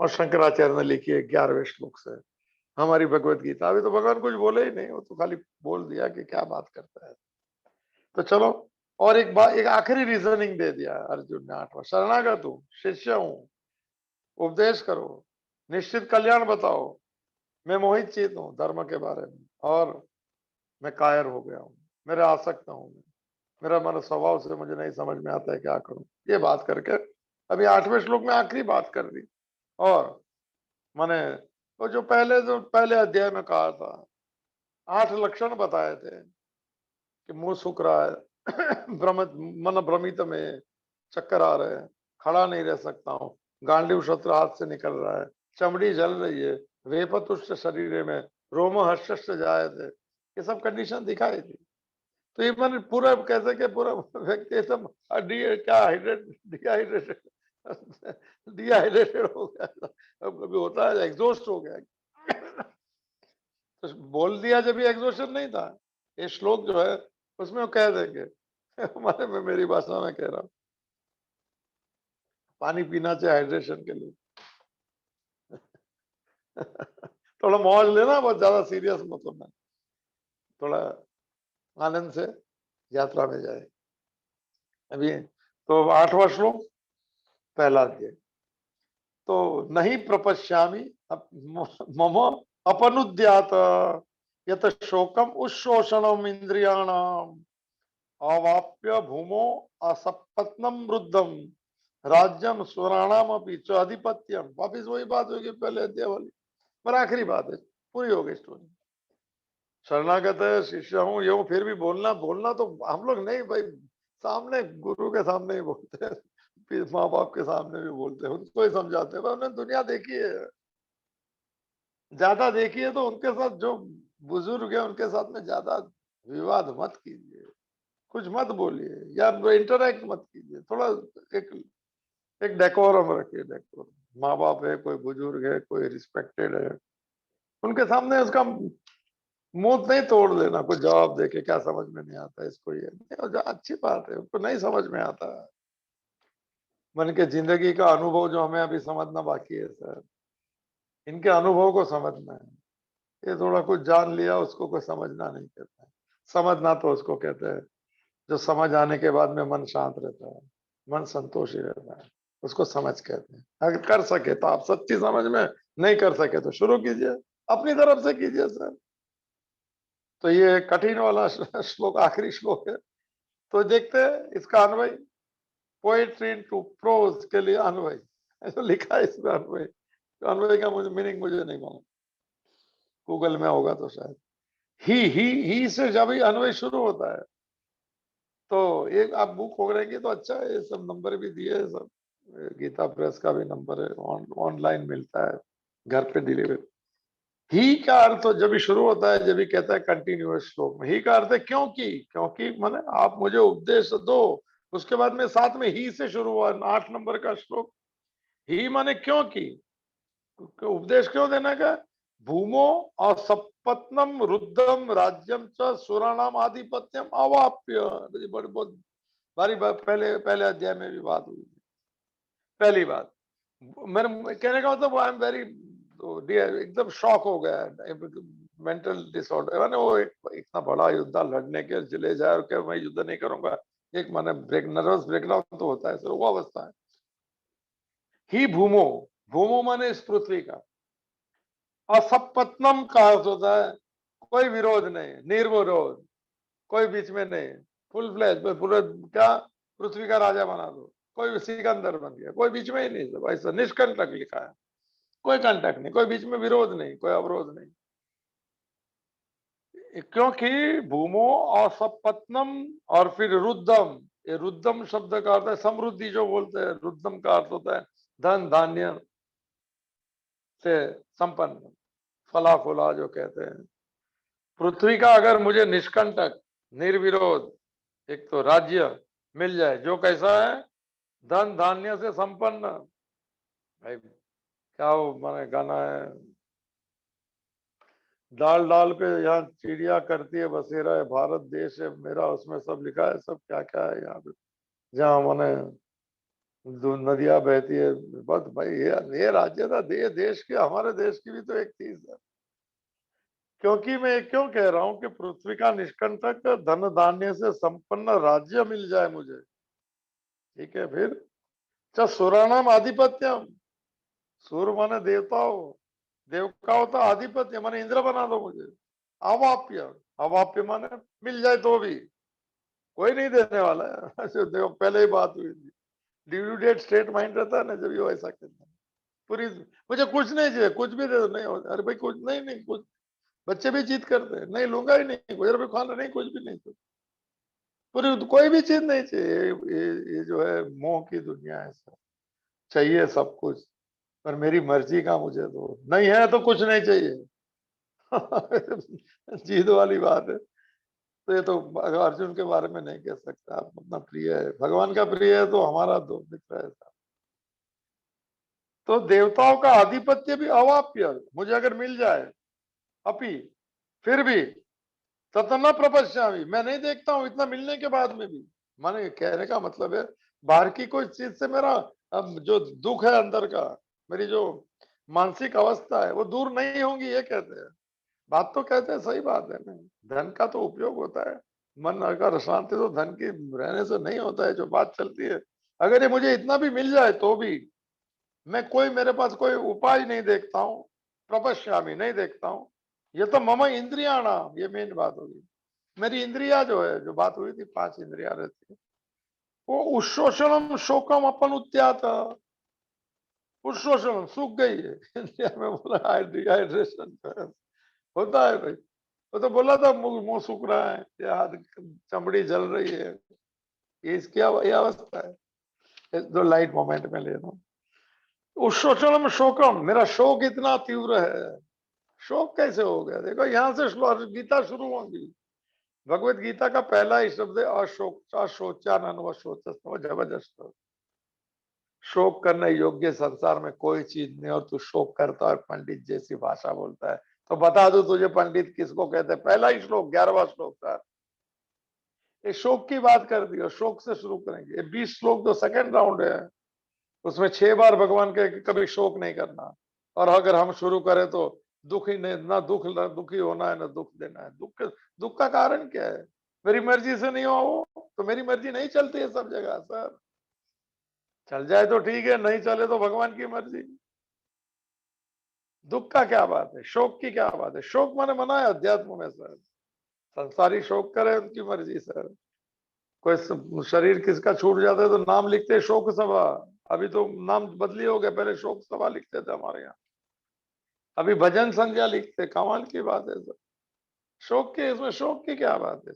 और शंकराचार्य ने लिखी है 11वें श्लोक से हमारी भगवत गीता। अभी तो भगवान कुछ बोले ही नहीं, वो तो खाली बोल दिया कि क्या बात करता है। तो चलो, और एक बात, एक आखिरी रीजनिंग दे दिया अर्जुन ने 8वां, शरणागत हूं, शिष्य हूं, उपदेश करो, निश्चित कल्याण बताओ, मैं मोहित चित हूँ धर्म के बारे में, और मैं कायर हो गया हूँ, मेरे आसक्त हूँ मैं, मेरा मन स्वभाव से मुझे नहीं समझ में आता है क्या करूं। ये बात करके अभी 8वें श्लोक में आखिरी बात कर दी। और मैंने तो जो पहले अध्याय में कहा था, 8 लक्षण बताए थे कि मुंह सूख रहा है, भ्रमित मन भ्रमित में, चक्कर आ रहे हैं, खड़ा नहीं रह सकता हूँ, गांडीव शस्त्र हाथ से निकल रहा है, चमड़ी जल रही है, वेपतुष्ट शरीर में, रोम हर्ष जाए थे, ये सब कंडीशन दिखाई थी। तो ये मैंने पूरा कैसे के पूरा व्यक्ति एकदम क्या डिहाइड्रेटेड डिहाइड्रेटेड हो गया, कभी होता है एग्जॉस्ट हो गया। तो बोल दिया जब ये एग्जॉस्शन नहीं था, ये श्लोक जो है उसमें वो कह देंगे हमारे में मेरी भाषा में कह रहा हूँ, पानी पीना चाहिए हाइड्रेशन के लिए। थोड़ा मौज लेना, बहुत ज्यादा सीरियस मतलब ना, थोड़ा आनंद से यात्रा में जाए। अभी तो 8वां श्लोक पहला अध्याय, तो नहीं प्रपश्यामि मम अपनुद्यात यत शोकम उच्छोषणम इंद्रियाणाम अवाप्य भूमो असपत्नम वृद्धम राज्यम स्वराणाम अपि च आधिपत्यम। वापिस वही बात होगी पहले अध्याय वाली, पर आखिरी बात है, पूरी हो गई स्टोरी। शरणागत है, शिष्य हूँ, ये फिर भी बोलना बोलना तो हम लोग नहीं भाई, सामने गुरु के सामने ही बोलते हैं, फिर माँ बाप के सामने भी बोलते हैं, उनको ही समझाते हैं। उन्होंने दुनिया देखी है, ज्यादा देखी है, तो उनके साथ जो बुजुर्ग है उनके साथ में ज्यादा विवाद मत कीजिए, कुछ मत बोलिए, या इंटरेक्ट मत कीजिए, थोड़ा एक एक डेकोरम रखिए, डेकोरम। माँ बाप है, कोई बुजुर्ग है, कोई रिस्पेक्टेड है, उनके सामने उसका मुंह नहीं तोड़ देना, कुछ जवाब देके क्या समझ में नहीं आता इसको, ये नहीं, अच्छी बात है, उनको नहीं समझ में आता। मन के जिंदगी का अनुभव जो हमें अभी समझना बाकी है सर, इनके अनुभव को समझना है। ये थोड़ा कुछ जान लिया उसको कोई समझना नहीं कहता है, समझना तो उसको कहते हैं जो समझ आने के बाद में मन शांत रहता है, मन संतोषी रहता है, उसको समझ कहते हैं। अगर कर सके तो आप सच्ची समझ में, नहीं कर सके तो शुरू कीजिए, अपनी तरफ से कीजिए सर। तो ये कठिन वाला श्लोक आखिरी श्लोक है, तो देखते हैं इसका अन्वय, पोएट्री इनटू प्रोज के लिए अन्वय ऐसा लिखा है इसमें अन्वय। तो अन्वय का मुझे मीनिंग मुझे नहीं मालूम, गूगल में होगा तो शायद। ही से जब ही अन्वय शुरू होता है, तो एक आप बुक पकड़ेंगे तो अच्छा है, ये सब नंबर भी दिए है सब, गीता प्रेस का भी नंबर है, ऑनलाइन मिलता है, घर पे डिलीवर। ही का अर्थ जब भी शुरू होता है, जब भी कहता है कंटिन्यूअस श्लोक में, ही का अर्थ है क्योंकि, क्योंकि माने आप मुझे उपदेश दो, उसके बाद में साथ में ही से शुरू हुआ 8 नंबर का श्लोक। ही माने क्योंकि, उपदेश क्यों देने का, भूमो असपत्नम रुद्धम राज्यम च सुराणाम आधिपत्यम अवाप्य। बड़ी बहुत भारी बात, पहले पहले अध्याय में भी बात हुई थी। पहली बात, मेरे कहने का मतलब आई एम वेरी एकदम शॉक हो गया, मेंटल डिसऑर्डर, मैंने वो इतना बड़ा युद्ध लड़ने के चले जाए और क्या मैं युद्ध नहीं करूंगा, एक माने ब्रेक नर्वस ब्रेकडाउन तो होता है सर, वो अवस्था है। ही भूमो, भूमो माने इस पृथ्वी का, असपत्नम का अर्थ होता है कोई विरोध नहीं, निर्विरोध, कोई बीच में नहीं, फुल फ्लैश पूरा, क्या पृथ्वी का राजा बना दो, कोई सिकंदर बन गया, कोई बीच में ही नहीं, सब ऐसा निष्कंटक लिखा है, कोई कंटक नहीं, कोई बीच में विरोध नहीं, कोई अवरोध नहीं। क्योंकि भूमो असपत्नम, और फिर रुद्धम, ये रुद्धम शब्द का अर्थ है समृद्धि, जो बोलते हैं रुद्धम का अर्थ होता है धन धान्य, से संपन्न, फला फूला जो कहते हैं। पृथ्वी का अगर मुझे निष्कंटक, निर्विरोध एक तो राज्य मिल जाए जो कैसा है, धन धान्य से संपन्न। भाई क्या वो माने गाना है, डाल डाल पे यहाँ चिड़िया करती है बसेरा है, भारत देश है मेरा, उसमें सब लिखा है, सब क्या क्या है यहाँ पे, जहाँ माने नदियां बहती है। बस भाई ये राज्य था, ये देश की, हमारे देश की भी तो एक चीज है। क्योंकि मैं क्यों कह रहा हूँ कि पृथ्वी का निष्कंटक, धन धान्य से संपन्न राज्य मिल जाए मुझे, ठीक है। फिर च सुराणाम आधिपत्यम, सूर माने देवता हो, देव का होता आधिपत्य, माने इंद्र बना दो मुझे। अवाप्य, अवाप्य माने मिल जाए तो भी कोई नहीं देने वाला है। जो देखो पहले ही बात हुई थी, डिल्यूटेड स्टेट माइंड रहता है ना जब ये ऐसा कहता है, पूरी मुझे कुछ नहीं चाहिए, कुछ भी दे दो, नहीं हो, अरे भाई कुछ नहीं, नहीं कुछ, बच्चे भी जीत करते हैं, नहीं लूंगा ही नहीं कुछ, अरे भाई खाना नहीं, कुछ भी नहीं, कुछ पूरी कोई भी चीज नहीं चाहिए। ये जो है मोह की दुनिया है, सर चाहिए सब कुछ, पर मेरी मर्जी का मुझे दो, नहीं है तो कुछ नहीं चाहिए। जीत वाली बात है। तो ये तो अर्जुन के बारे में नहीं कह सकता, आप अपना प्रिय है, भगवान का प्रिय है तो हमारा दो मित्र है। तो देवताओं का आधिपत्य भी अवाप्य मुझे अगर मिल जाए, अपी फिर भी ततना प्रपश्यामि, मैं नहीं देखता हूं इतना मिलने के बाद में भी। माने कहने का मतलब है, बाहर की कोई चीज से मेरा जो दुख है अंदर का, मेरी जो मानसिक अवस्था है वो दूर नहीं होंगी, ये कहते हैं। बात तो कहते हैं, सही बात है ना, धन का तो उपयोग होता है, मन अगर शांति तो धन की रहने से नहीं होता है, जो बात चलती है। अगर ये मुझे इतना भी मिल जाए तो भी मैं कोई, मेरे पास कोई उपाय नहीं देखता हूँ, प्रपश्यामी नहीं देखता हूँ। ये तो मम इंद्रियाणाम, ये मेन बात होगी। मेरी इंद्रिया जो है, जो बात हुई थी 5 इंद्रिया रहती है, वो उच्छोषणम शोकम अपन उत्यात, उच्छोषणम सूख गई है। इंद्रिया में बोला डिहाइड्रेशन होता है भाई। वो तो बोला था मुंह मुंह सूख रहा है, या हाथ चमड़ी जल रही है, ये इसकी ये अवस्था है। जो लाइट मोमेंट में ले रहा हूँ, उस शोषणम शोकम, मेरा शोक इतना तीव्र है। शोक कैसे हो गया, देखो यहाँ से गीता शुरू होगी। भगवत गीता का पहला ही शब्द है अशोक, अशोचानन व शोचस्व जबरदस्त। शोक करने योग्य संसार में कोई चीज नहीं, और तू शोक करता है, पंडित जैसी भाषा बोलता है। तो बता दो तुझे पंडित किसको कहते हैं। पहला ही श्लोक 11वां श्लोक था, ये शोक की बात कर दी, और शोक से शुरू करेंगे। 20 श्लोक जो सेकंड राउंड है, उसमें 6 बार भगवान के कभी शोक नहीं करना। और अगर हम शुरू करें तो दुख ही नहीं, ना दुख, ना दुखी होना है, ना दुख देना है। दुख, दुख का कारण क्या है, मेरी मर्जी से नहीं हो वो, तो मेरी मर्जी नहीं चलती है सब जगह सर। चल जाए तो ठीक है, नहीं चले तो भगवान की मर्जी। दुख का क्या बात है, शोक की क्या बात है। शोक माने मना है अध्यात्म में सर, संसारी शोक करे उनकी मर्जी सर। कोई शरीर किसका छूट जाता है तो नाम लिखते हैं शोक सभा। अभी तो नाम बदली हो गया, पहले शोक सभा लिखते थे हमारे यहाँ, अभी भजन संध्या लिखते। कमाल की बात है सर, शोक के, इसमें शोक की क्या बात है।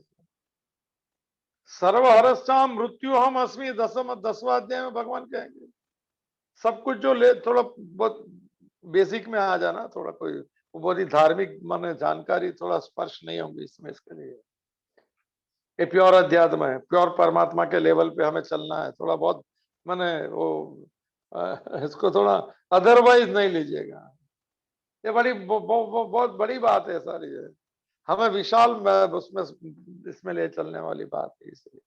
सर्वहरश्चाम मृत्यु हम अस्मि, 10वां अध्याय में भगवान कहेंगे। सब कुछ जो ले, थोड़ा बहुत बेसिक में आ जाना, थोड़ा कोई बहुत ही धार्मिक माने जानकारी थोड़ा स्पर्श नहीं होंगी इसमें, इसके लिए ये प्योर अध्यात्म है, प्योर परमात्मा के लेवल पे हमें चलना है। थोड़ा बहुत माने वो इसको थोड़ा अदरवाइज नहीं लीजिएगा, ये बड़ी बहुत बड़ी बात है सारी है, हमें विशाल उसमें इसमें ले चलने वाली बात है। इसलिए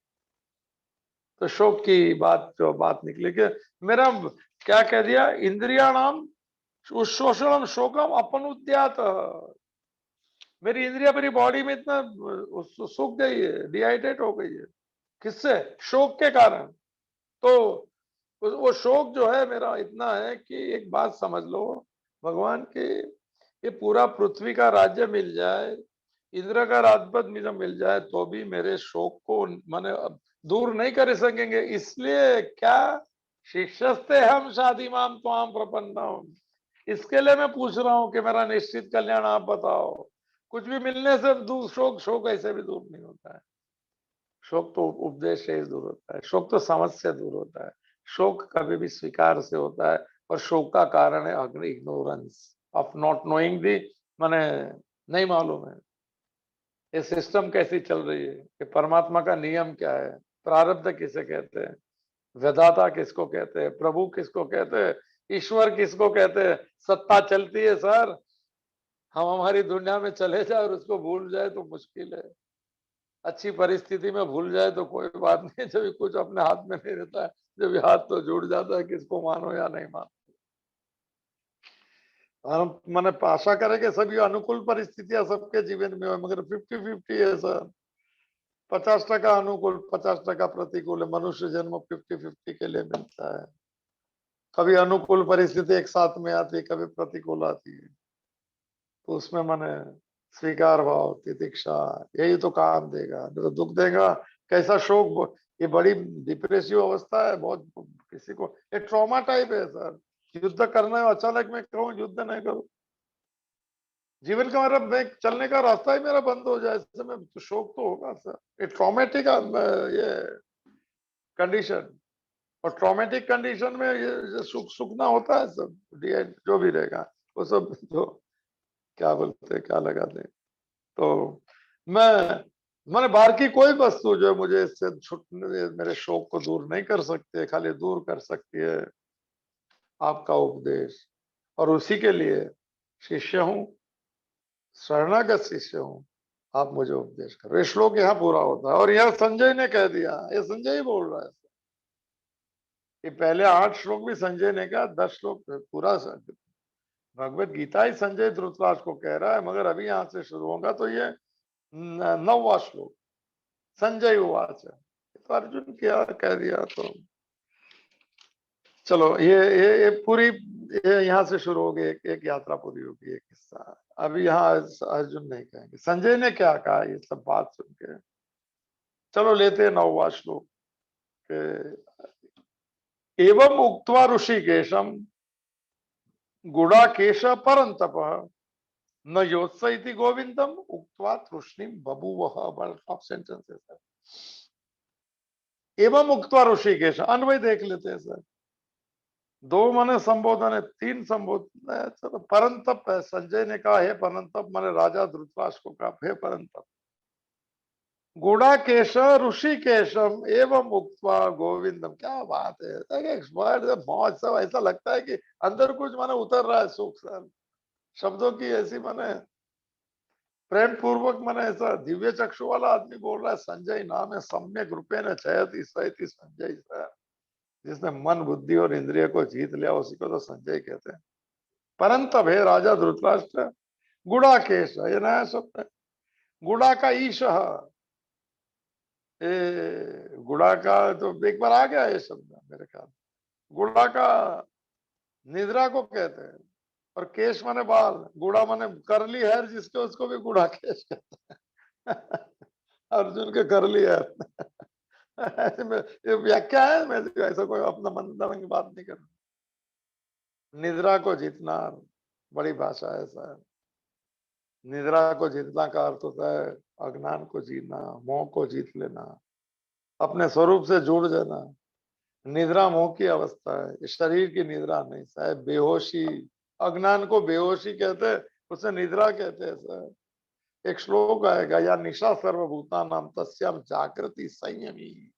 तो शोक की बात, जो बात निकली कि मेरा क्या कह दिया, इंद्रिया नाम शोषणम शोकम अपन उद्यात, मेरी इंद्रिया मेरी बॉडी में इतना सूख गई है, डिहाइड्रेट हो गई है। किससे, शोक के कारण। तो वो शोक जो है मेरा इतना है कि एक बात समझ लो, भगवान के ये पूरा पृथ्वी का राज्य मिल जाए, इंद्र का राजपद मुझे मिल जाए, तो भी मेरे शोक को माने दूर नहीं कर सकेंगे। इसलिए क्या, शिष्यस्ते हम शादी माम त्वाम प्रपन्नम, इसके लिए मैं पूछ रहा हूँ कि मेरा निश्चित कल्याण आप बताओ। कुछ भी मिलने से दूर, शोक, शोक ऐसे भी दूर नहीं होता है। शोक तो उपदेश से ही दूर होता है, शोक तो समझ से दूर होता है, शोक कभी भी स्वीकार से होता है। और शोक का कारण है अग्नि, इग्नोरेंस ऑफ नॉट नोइंग दी, माने नहीं मालूम है ये सिस्टम कैसी चल रही है, कि परमात्मा का नियम क्या है, प्रारब्ध किसे कहते हैं, विधाता किसको कहते हैं, प्रभु किसको कहते हैं, ईश्वर किसको कहते हैं। सत्ता चलती है सर, हम हमारी दुनिया में चले जाए और उसको भूल जाए तो मुश्किल है। अच्छी परिस्थिति में भूल जाए तो कोई बात नहीं, जब कुछ अपने हाथ में नहीं रहता है, जब हाथ तो जुड़ जाता है, किसको मानो या नहीं मानो। हम मैंने आशा करें कि सभी अनुकूल परिस्थितियां सबके जीवन में हो, मगर 50-50 है सर। 50% अनुकूल, 50% प्रतिकूल है। मनुष्य जन्म 50-50 के लिए मिलता है। कभी अनुकूल परिस्थिति एक साथ में आती है, कभी प्रतिकूल आती है, तो उसमें मैंने स्वीकार भाव, तितिक्षा, यही तो काम देगा, नहीं तो दुख देगा। कैसा शोक, ये बड़ी डिप्रेसिव अवस्था है बहुत किसी को, ये ट्रॉमा टाइप है सर। युद्ध करना है, अचानक मैं कहूँ युद्ध नहीं करूं, जीवन का मेरा मैं चलने का रास्ता ही मेरा बंद हो जाए, ऐसे में तो शोक तो होगा सर। ये ट्रॉमेटिक ये कंडीशन, और ट्रॉमेटिक कंडीशन में ये सुख सुखना होता है सब, जो भी रहेगा वो सब जो क्या बोलते हैं, क्या लगाते हैं। तो मैंने बाहर की कोई वस्तु जो है मुझे इससे छुटने, मेरे शोक को दूर नहीं कर सकते, खाली दूर कर सकती है आपका उपदेश। और उसी के लिए शिष्य हूं, शरणागत शिष्य हूं, आप मुझे उपदेश करो। ये श्लोक यहाँ पूरा होता है, और यह संजय ने कह दिया, ये संजय ही बोल रहा है। ये पहले 8 श्लोक भी संजय ने कहा, 10 श्लोक पूरा भगवत गीता ही संजय धृतराष्ट्र को कह रहा है, मगर अभी यहाँ से शुरू होगा तो ये 9वां श्लोक संजय उवाच है। तो अर्जुन क्या कह दिया, तो चलो ये पूरी, ये यहाँ से शुरू होगी, एक यात्रा पूरी होगी, एक किस्सा। अभी यहाँ अर्जुन नहीं कहेंगे संजय ने क्या कहा, ये सब बात सुन के चलो लेते हैं 9वां श्लोक के। एवं उक्त्वा ऋषिकेशम गुडाकेश परंतप न योत्स इति गोविंदम उक्त्वा तृष्णिम बभूवः। बड़ा टॉप सेंटेंस है सर। एवं उक्त्वा ऋषिकेश, अन्वय देख लेते हैं सर। 2 माने संबोधन है, 3 संबोधन है। चलो परंतप है, संजय ने कहा हे परंतप, माने राजा धृतराष्ट्र को कहा हे परंतप। गुडाकेश ऋषिकेशम एवं उक्त्वा गोविंदम, क्या बात है, मौज सब, ऐसा लगता है कि अंदर कुछ माने उतर रहा है सुख सर। शब्दों की ऐसी माने प्रेम पूर्वक, माने ऐसा दिव्य चक्षु वाला आदमी बोल रहा है। संजय नाम है सम्यक रूपेण चयति सयति संजय सर। जिसने मन बुद्धि और इंद्रिय को जीत लिया उसी को तो संजय कहते हैं। परंतप हे राजा धृतराष्ट्र, गुडाकेश, ये नया शब्द है। गुड़ा का ईश, गुड़ा का तो एक बार आ गया ये शब्द मेरे ख्याल। गुड़ा का निद्रा को कहते हैं, और केश माने बाल, गुड़ा माने करली हेयर, जिसके उसको भी गुड़ा केश कहते हैं। अर्जुन के करली हेयर। ऐसे में ये व्याख्या है, मैं ऐसा कोई अपना मन की बात नहीं कर रहा। निद्रा को जीतना बड़ी भाषा है सर। निद्रा को जीतना का अर्थ होता है अज्ञान को जीतना, मोह को जीत लेना, अपने स्वरूप से जुड़ जाना। निद्रा मोह की अवस्था है, इस शरीर की निद्रा नहीं सर, बेहोशी। अज्ञान को बेहोशी कहते हैं, उसे निद्रा कहते हैं सर। एक श्लोक आएगा, या निशा सर्वभूता नाम तस्याम जागृति संयमी।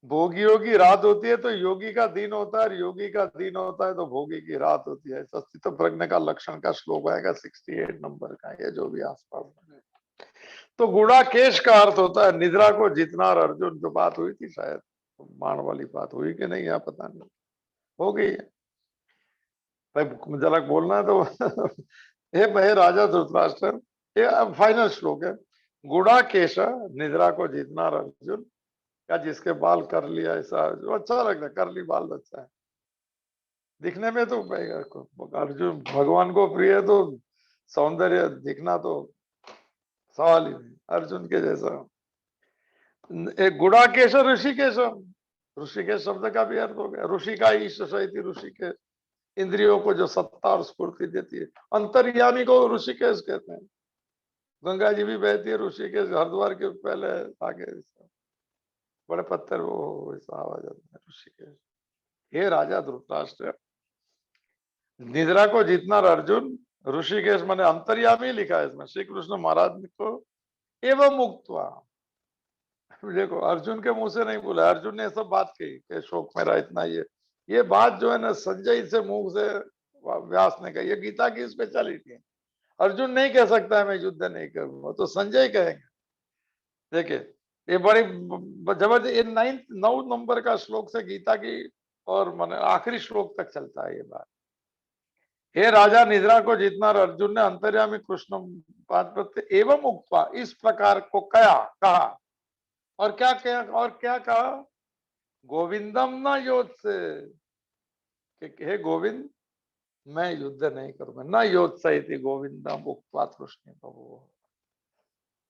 भोगियों की रात होती है तो योगी का दिन होता है, योगी का दिन होता है तो भोगी की रात होती है। अस्तित्व प्रज्ञा का लक्षण का श्लोक आएगा 68 नंबर का, ये जो भी आसपास में। तो गुड़ाकेश का अर्थ होता है निद्रा को जीतना। और अर्जुन जो बात हुई थी, शायद मान वाली बात हुई कि नहीं, यहाँ पता नहीं, हो गई है भाई, जरा बोलना है तो। हे राजा धृतराष्ट्र, ये फाइनल श्लोक है। गुड़ाकेश, निद्रा को जीतना। और अर्जुन या जिसके बाल कर लिया, ऐसा जो अच्छा लगता है, करली बाल अच्छा है दिखने में। तो अर्जुन भगवान को प्रिय है, तो सौंदर्य दिखना तो सवाल ही नहीं। अर्जुन के जैसा एक गुड़ाकेश, ऋषिकेश। ऋषिकेश शब्द का भी अर्थ हो गया ऋषि का ईश शैती, ऋषिकेश इंद्रियों को जो सत्ता और स्फूर्ति देती है। अंतर्यामी को ऋषिकेश कहते हैं। गंगा जी भी बहती है ऋषिकेश, हरिद्वार के पहले आगे बड़े पत्थर वो ऐसा आवाज आता है ऋषिकेश। हे राजा धृतराष्ट्र, निद्रा को जीतना अर्जुन ऋषिकेश मैंने अंतर्यामी लिखा है इसमें, श्री कृष्ण महाराज को एवं मुक्तवा, देखो अर्जुन के मुंह से नहीं बोला, अर्जुन ने सब बात कही कि शोक मेरा इतना, ये बात जो है ना संजय से मुंह से व्यास ने कही, ये गीता की स्पेशलिटी है। अर्जुन नहीं कह सकता है मैं युद्ध नहीं करूंगा, तो संजय कहेंगे। देखिए ये बड़ी जबरदस्त, ये 9 नंबर का श्लोक से गीता की और मन आखिरी श्लोक तक चलता है ये बात। हे राजा, निद्रा को जीतना अर्जुन ने अंतर्यामी कृष्ण एवं उक्ता, इस प्रकार को कहा और क्या कहा, गोविंदम न योद्ध से, हे गोविंद मैं युद्ध नहीं करूंगा, न योद्ध सहित गोविंदम उक्ता कृष्ण प्रभु।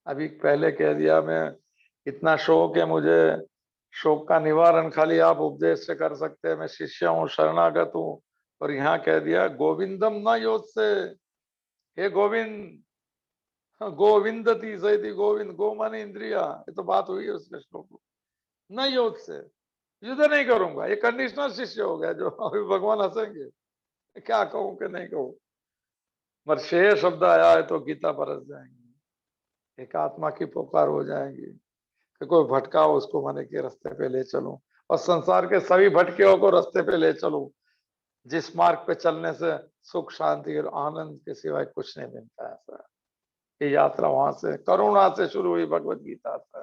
अभी पहले कह दिया मैं, इतना शोक है मुझे, शोक का निवारण खाली आप उपदेश से कर सकते हैं, मैं शिष्य हूँ, शरणागत हूँ, और यहाँ कह दिया गोविंदम न योद्ध से, हे गोविंद, गोविंदती सहित गोविंद, गो माने इंद्रिया, ये तो बात हुई है उसके श्लोक, न योद्ध से युद्ध नहीं करूंगा, ये कंडीशनल शिष्य हो गया, जो अभी भगवान हंसेंगे क्या कहूं कि नहीं कहूं, पर शेष शब्द आया है तो गीता बरस जाएंगी, एक आत्मा की पुकार हो जाएगी कि कोई भटका हो उसको मने के रास्ते पे ले चलूं, और संसार के सभी भटके को रास्ते पे ले चलूं, जिस मार्ग पे चलने से सुख शांति और आनंद के सिवाय कुछ नहीं मिलता है सर। ये यात्रा वहां से करुणा से शुरू हुई, भगवत गीता से,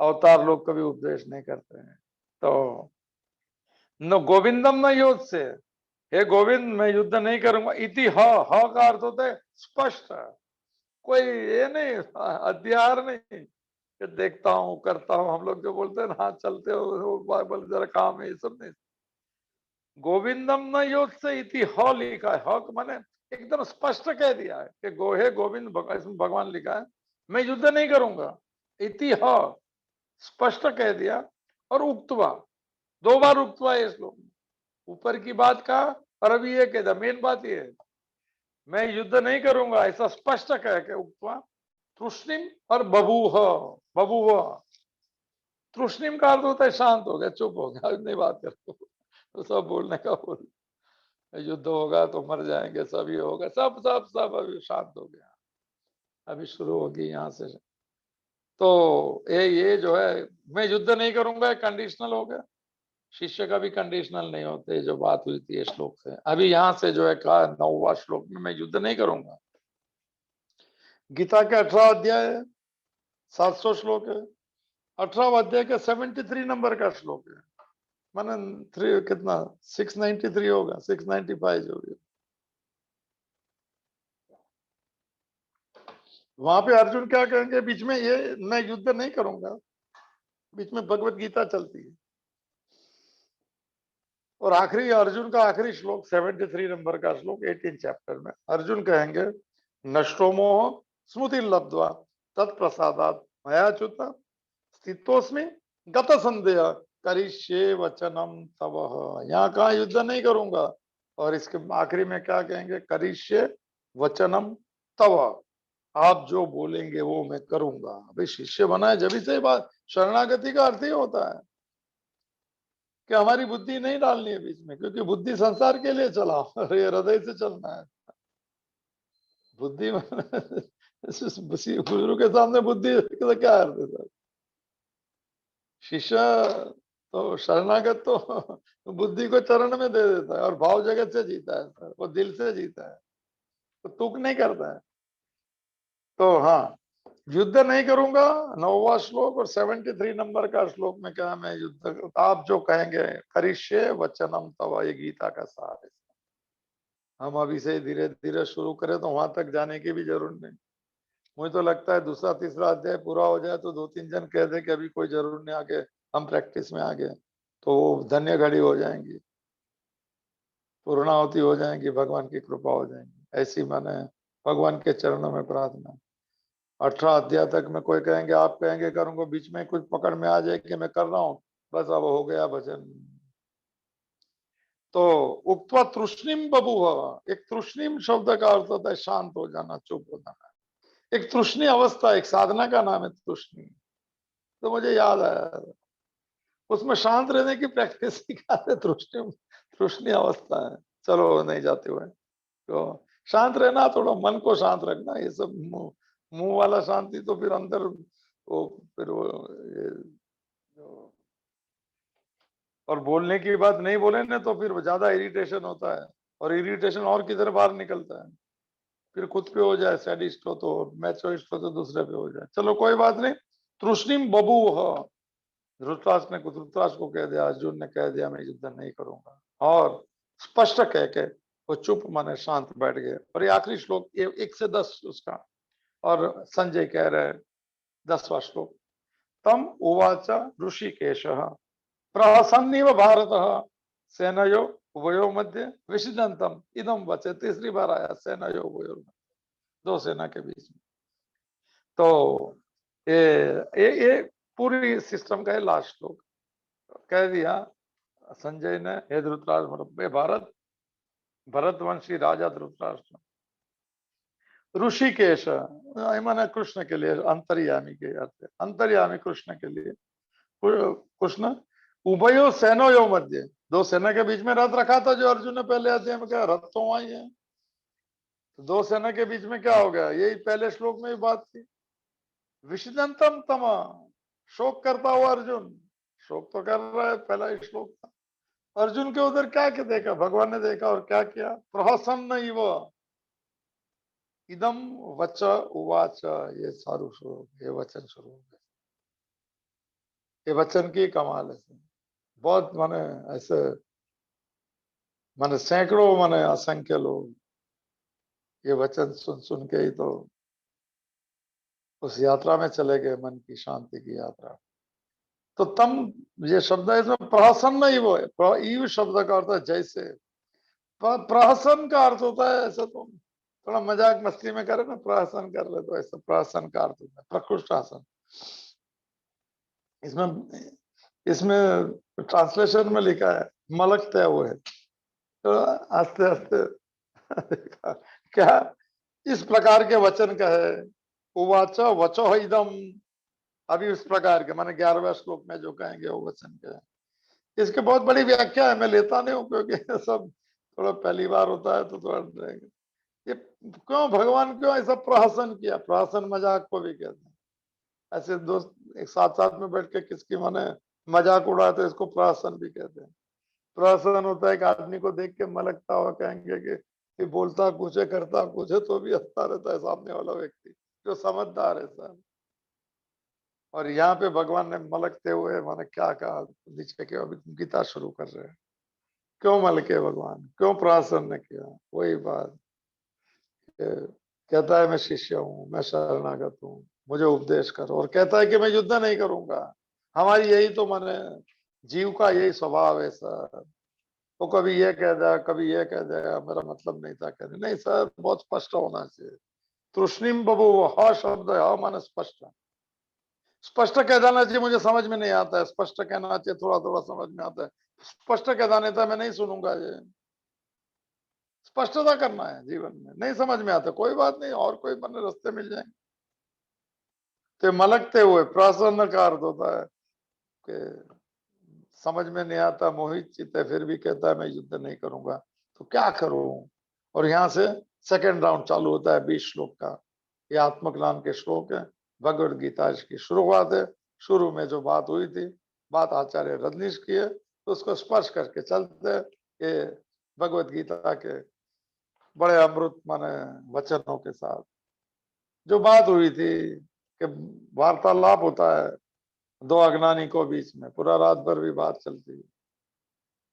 अवतार लोग कभी उपदेश नहीं करते हैं। तो न गोविंदम न योद्ध से, हे गोविंद मैं युद्ध नहीं करूंगा, इति ह का अर्थ होता है स्पष्ट, कोई ये नहीं अध्यार नहीं कि देखता हूँ करता हूँ, हम लोग जो बोलते हैं ना हाँ चलते हो बाइबल जरा काम है, ये सब नहीं। गोविंदम न योद्ध से इति ह लिखा है, ह माने एकदम स्पष्ट कह दिया है कि हे गोविंद, इसमें भगवान लिखा है मैं युद्ध नहीं करूंगा, इति ह स्पष्ट कह दिया, और उक्तवा 2 बार उक्तवा है इस लोग, ऊपर की बात का, और अभी ये कह दिया, मेन बात ये है मैं युद्ध नहीं करूंगा, ऐसा स्पष्ट कह के उक्तवा तूष्णिम और बभूव, बभूव तूष्णिम का अर्थ होता है शांत हो गया, चुप हो गया, नहीं बात करो, तो सब बोलने का बोल, युद्ध होगा तो मर जाएंगे, सब ये होगा, सब सब सब अभी शांत हो गया, अभी शुरू होगी यहाँ से। तो ये जो है मैं युद्ध नहीं करूंगा कंडीशनल हो गया, शिष्य का भी कंडीशनल नहीं होते, जो बात हुई थी श्लोक से। अभी यहाँ से जो है कहा 9वां श्लोक में मैं युद्ध नहीं करूंगा। गीता के 18 अध्याय है, 700 श्लोक है, 18 अध्याय के 73 नंबर का श्लोक है, माने 3 कितना 693 होगा, 695 जो भी। वहां पे अर्जुन क्या कहेंगे बीच में, ये मैं युद्ध नहीं करूंगा, बीच में भगवत गीता चलती है, और आखिरी अर्जुन का आखिरी श्लोक 73 नंबर का श्लोक 18 चैप्टर में अर्जुन कहेंगे नष्टो मोह स्मृति लब्ध्वा तत्प्रसादात मयाच्युत स्थितोस्मि गत संदेह करिष्ये वचनम तव। यहाँ कहा युद्ध नहीं करूंगा, और इसके आखिरी में क्या कहेंगे, करिष्ये वचनम तव, आप जो बोलेंगे वो मैं करूंगा। अभी शिष्य बना है जब से बात, शरणागति का अर्थ ही होता है कि हमारी बुद्धि नहीं डालनी है बीच में, क्योंकि बुद्धि संसार के लिए चला और ये हृदय से चलना है। बुद्धि गुरु के सामने बुद्धि का क्या अर्थ है सर? शिष्य तो शरणागत तो बुद्धि को चरण में दे देता है और भाव जगत से जीता है सर, वो दिल से जीता है, तो तुक नहीं करता है। तो हाँ, युद्ध नहीं करूंगा 9वां श्लोक, और 73 नंबर का श्लोक में क्या, मैं युद्ध आप जो कहेंगे करिष्ये वचनम तव, ये गीता का सार है। हम अभी से धीरे धीरे शुरू करें तो वहां तक जाने की भी जरूरत नहीं। मुझे तो लगता है दूसरा तीसरा अध्याय पूरा हो जाए तो 2-3 जन कह दे कि अभी कोई जरूर नहीं, आगे हम प्रैक्टिस में आ गए, तो वो धन्य घड़ी हो जाएंगी, पूर्णाहुति हो जाएंगी, भगवान की कृपा हो जाएंगी, ऐसी मैंने भगवान के चरणों में प्रार्थना। 18 अध्याय तक में कोई कहेंगे आप कहेंगे करूंगा, बीच में कुछ पकड़ में आ जाए कि मैं कर रहा हूँ, बस अब हो गया भजन। तो उक्त्वा तृष्णिम बभूव, एक तृष्णिम शब्द का अर्थ होता है शांत हो जाना, चुप हो जाना, एक तृष्णी अवस्था, एक साधना का नाम है तृष्णी। तो मुझे याद आया उसमें शांत रहने की प्रैक्टिस ही क्या है, तृष्णि अवस्था है। चलो नहीं जाते हुए तो शांत रहना, थोड़ा मन को शांत रखना। ये सब मुंह मुंह वाला शांति तो फिर अंदर वो फिर वो ये जो- और बोलने की बात नहीं बोले ना तो फिर ज्यादा इरिटेशन होता है, और इरिटेशन और किधर बाहर निकलता है, फिर खुद पे हो जाए, सैडिस्ट हो तो, मैचोइस्ट हो तो दूसरे पे हो जाए। चलो कोई बात नहीं। तृष्णिम बभूव, धृतराष्ट्र ने धृतराष्ट्र को कह दिया, अर्जुन ने कह दिया मैं युद्ध नहीं करूंगा, और स्पष्ट कह के वो चुप माने शांत बैठ गए। और ये आखिरी श्लोक, ये 1 से 10 उसका। और संजय कह रहे 10वां श्लोक, तम उवाच ऋषिकेश प्रहसन्निव भारत सेनयो उभयो मध्य विषिदंतम इदम वचे। तीसरी बार आया सेनयो उभयो मध्य, दो सेना के बीच में। तो ये पूरी सिस्टम का लास्ट श्लोक कह दिया संजय ने, हे धृतराष्ट्र, मतलब भारत भरतवंशी राजा धृतराष्ट्र, ऋषिकेश माने कृष्ण के लिए, अंतर्यामी के अर्थ, अंतर्यामी कृष्ण के लिए। कृष्ण उभयो सेनोयो मध्य, दो सेना के बीच में रथ रखा था, जो अर्जुन ने पहले अध्याय में कहा रथ तो वही है, तो दो सेना के बीच में क्या हो गया, यही पहले श्लोक में ही बात थी। विषदंतम तमा, शोक करता हुआ अर्जुन, शोक तो कर रहा है, पहला ही श्लोक था। अर्जुन के उधर क्या क्या देखा, भगवान ने देखा और क्या किया, प्रहसन्न इव इदम वच उवाच, ये सारू श्लोक, ये वचन शुरू हो गए। ये वचन की कमाल है, बहुत माने ऐसे, माने सैकड़ों माने असंख्य लोग ये वचन सुन सुन के ही तो उस यात्रा में चले गए, मन की शांति की यात्रा। तो तम, ये शब्द है इसमें प्रहसन्न ही वो है, ईव शब्द का अर्थ है जैसे। प्रहसन का अर्थ होता है ऐसा, तो थोड़ा मजाक मस्ती में करे ना, प्रहसन कर रहे तो ऐसा प्रहसन का अर्थ होता है प्रकृष्ट आसन। इसमें इसमें ट्रांसलेशन में लिखा है मलकते हुए, तो आस्ते आस्ते देखा क्या, इस प्रकार के वचन कहे, उवाच वचो इदम, अभी इस प्रकार के माने 11वें श्लोक में जो कहेंगे वो वचन कहे। इसके बहुत बड़ी व्याख्या है, मैं लेता नहीं हूँ क्योंकि सब थोड़ा पहली बार होता है तो थोड़ा रहेगा। ये क्यों भगवान क्यों ऐसा प्रहसन किया, प्रहसन मजाक को भी कहते हैं, ऐसे दोस्त एक साथ साथ में बैठ के किसकी माने मजाक उड़ाते तो इसको प्रहसन भी कहते हैं। प्रहसन होता है एक आदमी को देख के मलकता हुआ, कहेंगे कि ये बोलता कुछ है करता कुछ है तो भी हंसता रहता है सामने वाला व्यक्ति, जो समझदार है सर। और यहाँ पे भगवान ने मलकते हुए माने क्या कहा, नीचे के अभी गीता शुरू कर रहे हैं, क्यों मलके भगवान, क्यों प्रसन्न किया, वही बात। कहता है मैं शिष्य हूँ, मैं शरणागत हूँ, मुझे उपदेश करो, और कहता है कि मैं युद्ध नहीं करूंगा। हमारी यही तो माने जीव का यही स्वभाव है सर, वो कभी ये कह दिया कभी ये कह दिया, मेरा मतलब नहीं था कहने, नहीं सर बहुत स्पष्ट होना चाहिए। तृष्णिम बबू, ह शब्द है, ह माने स्पष्ट, स्पष्ट कह देना चाहिए, मुझे समझ में नहीं आता है, स्पष्ट कहना चाहिए, थोड़ा थोड़ा समझ में आता है, स्पष्ट कह देना था मैं नहीं सुनूंगा, ये स्पष्टता करना है जीवन में, नहीं समझ में आता कोई बात नहीं, और कोई बने रास्ते मिल जाएंगे। तो मलकते हुए प्रसन्न का अर्थ होता है कि समझ में नहीं आता, मोहित चित्त है, फिर भी कहता है मैं युद्ध नहीं करूंगा, तो क्या करूं। और यहाँ से सेकेंड राउंड चालू होता है 20 श्लोक का। ये आत्मज्ञान के श्लोक है, भगवद गीता इसकी शुरुआत है। शुरू में जो बात हुई थी, बात आचार्य रजनीश की है, तो उसको स्पर्श करके चलते हैं। ये भगवद गीता के बड़े अमृत माने वचनों के साथ जो बात हुई थी, कि वार्तालाप होता है दो अज्ञानी को बीच में, पूरा रात भर भी बात चलती है,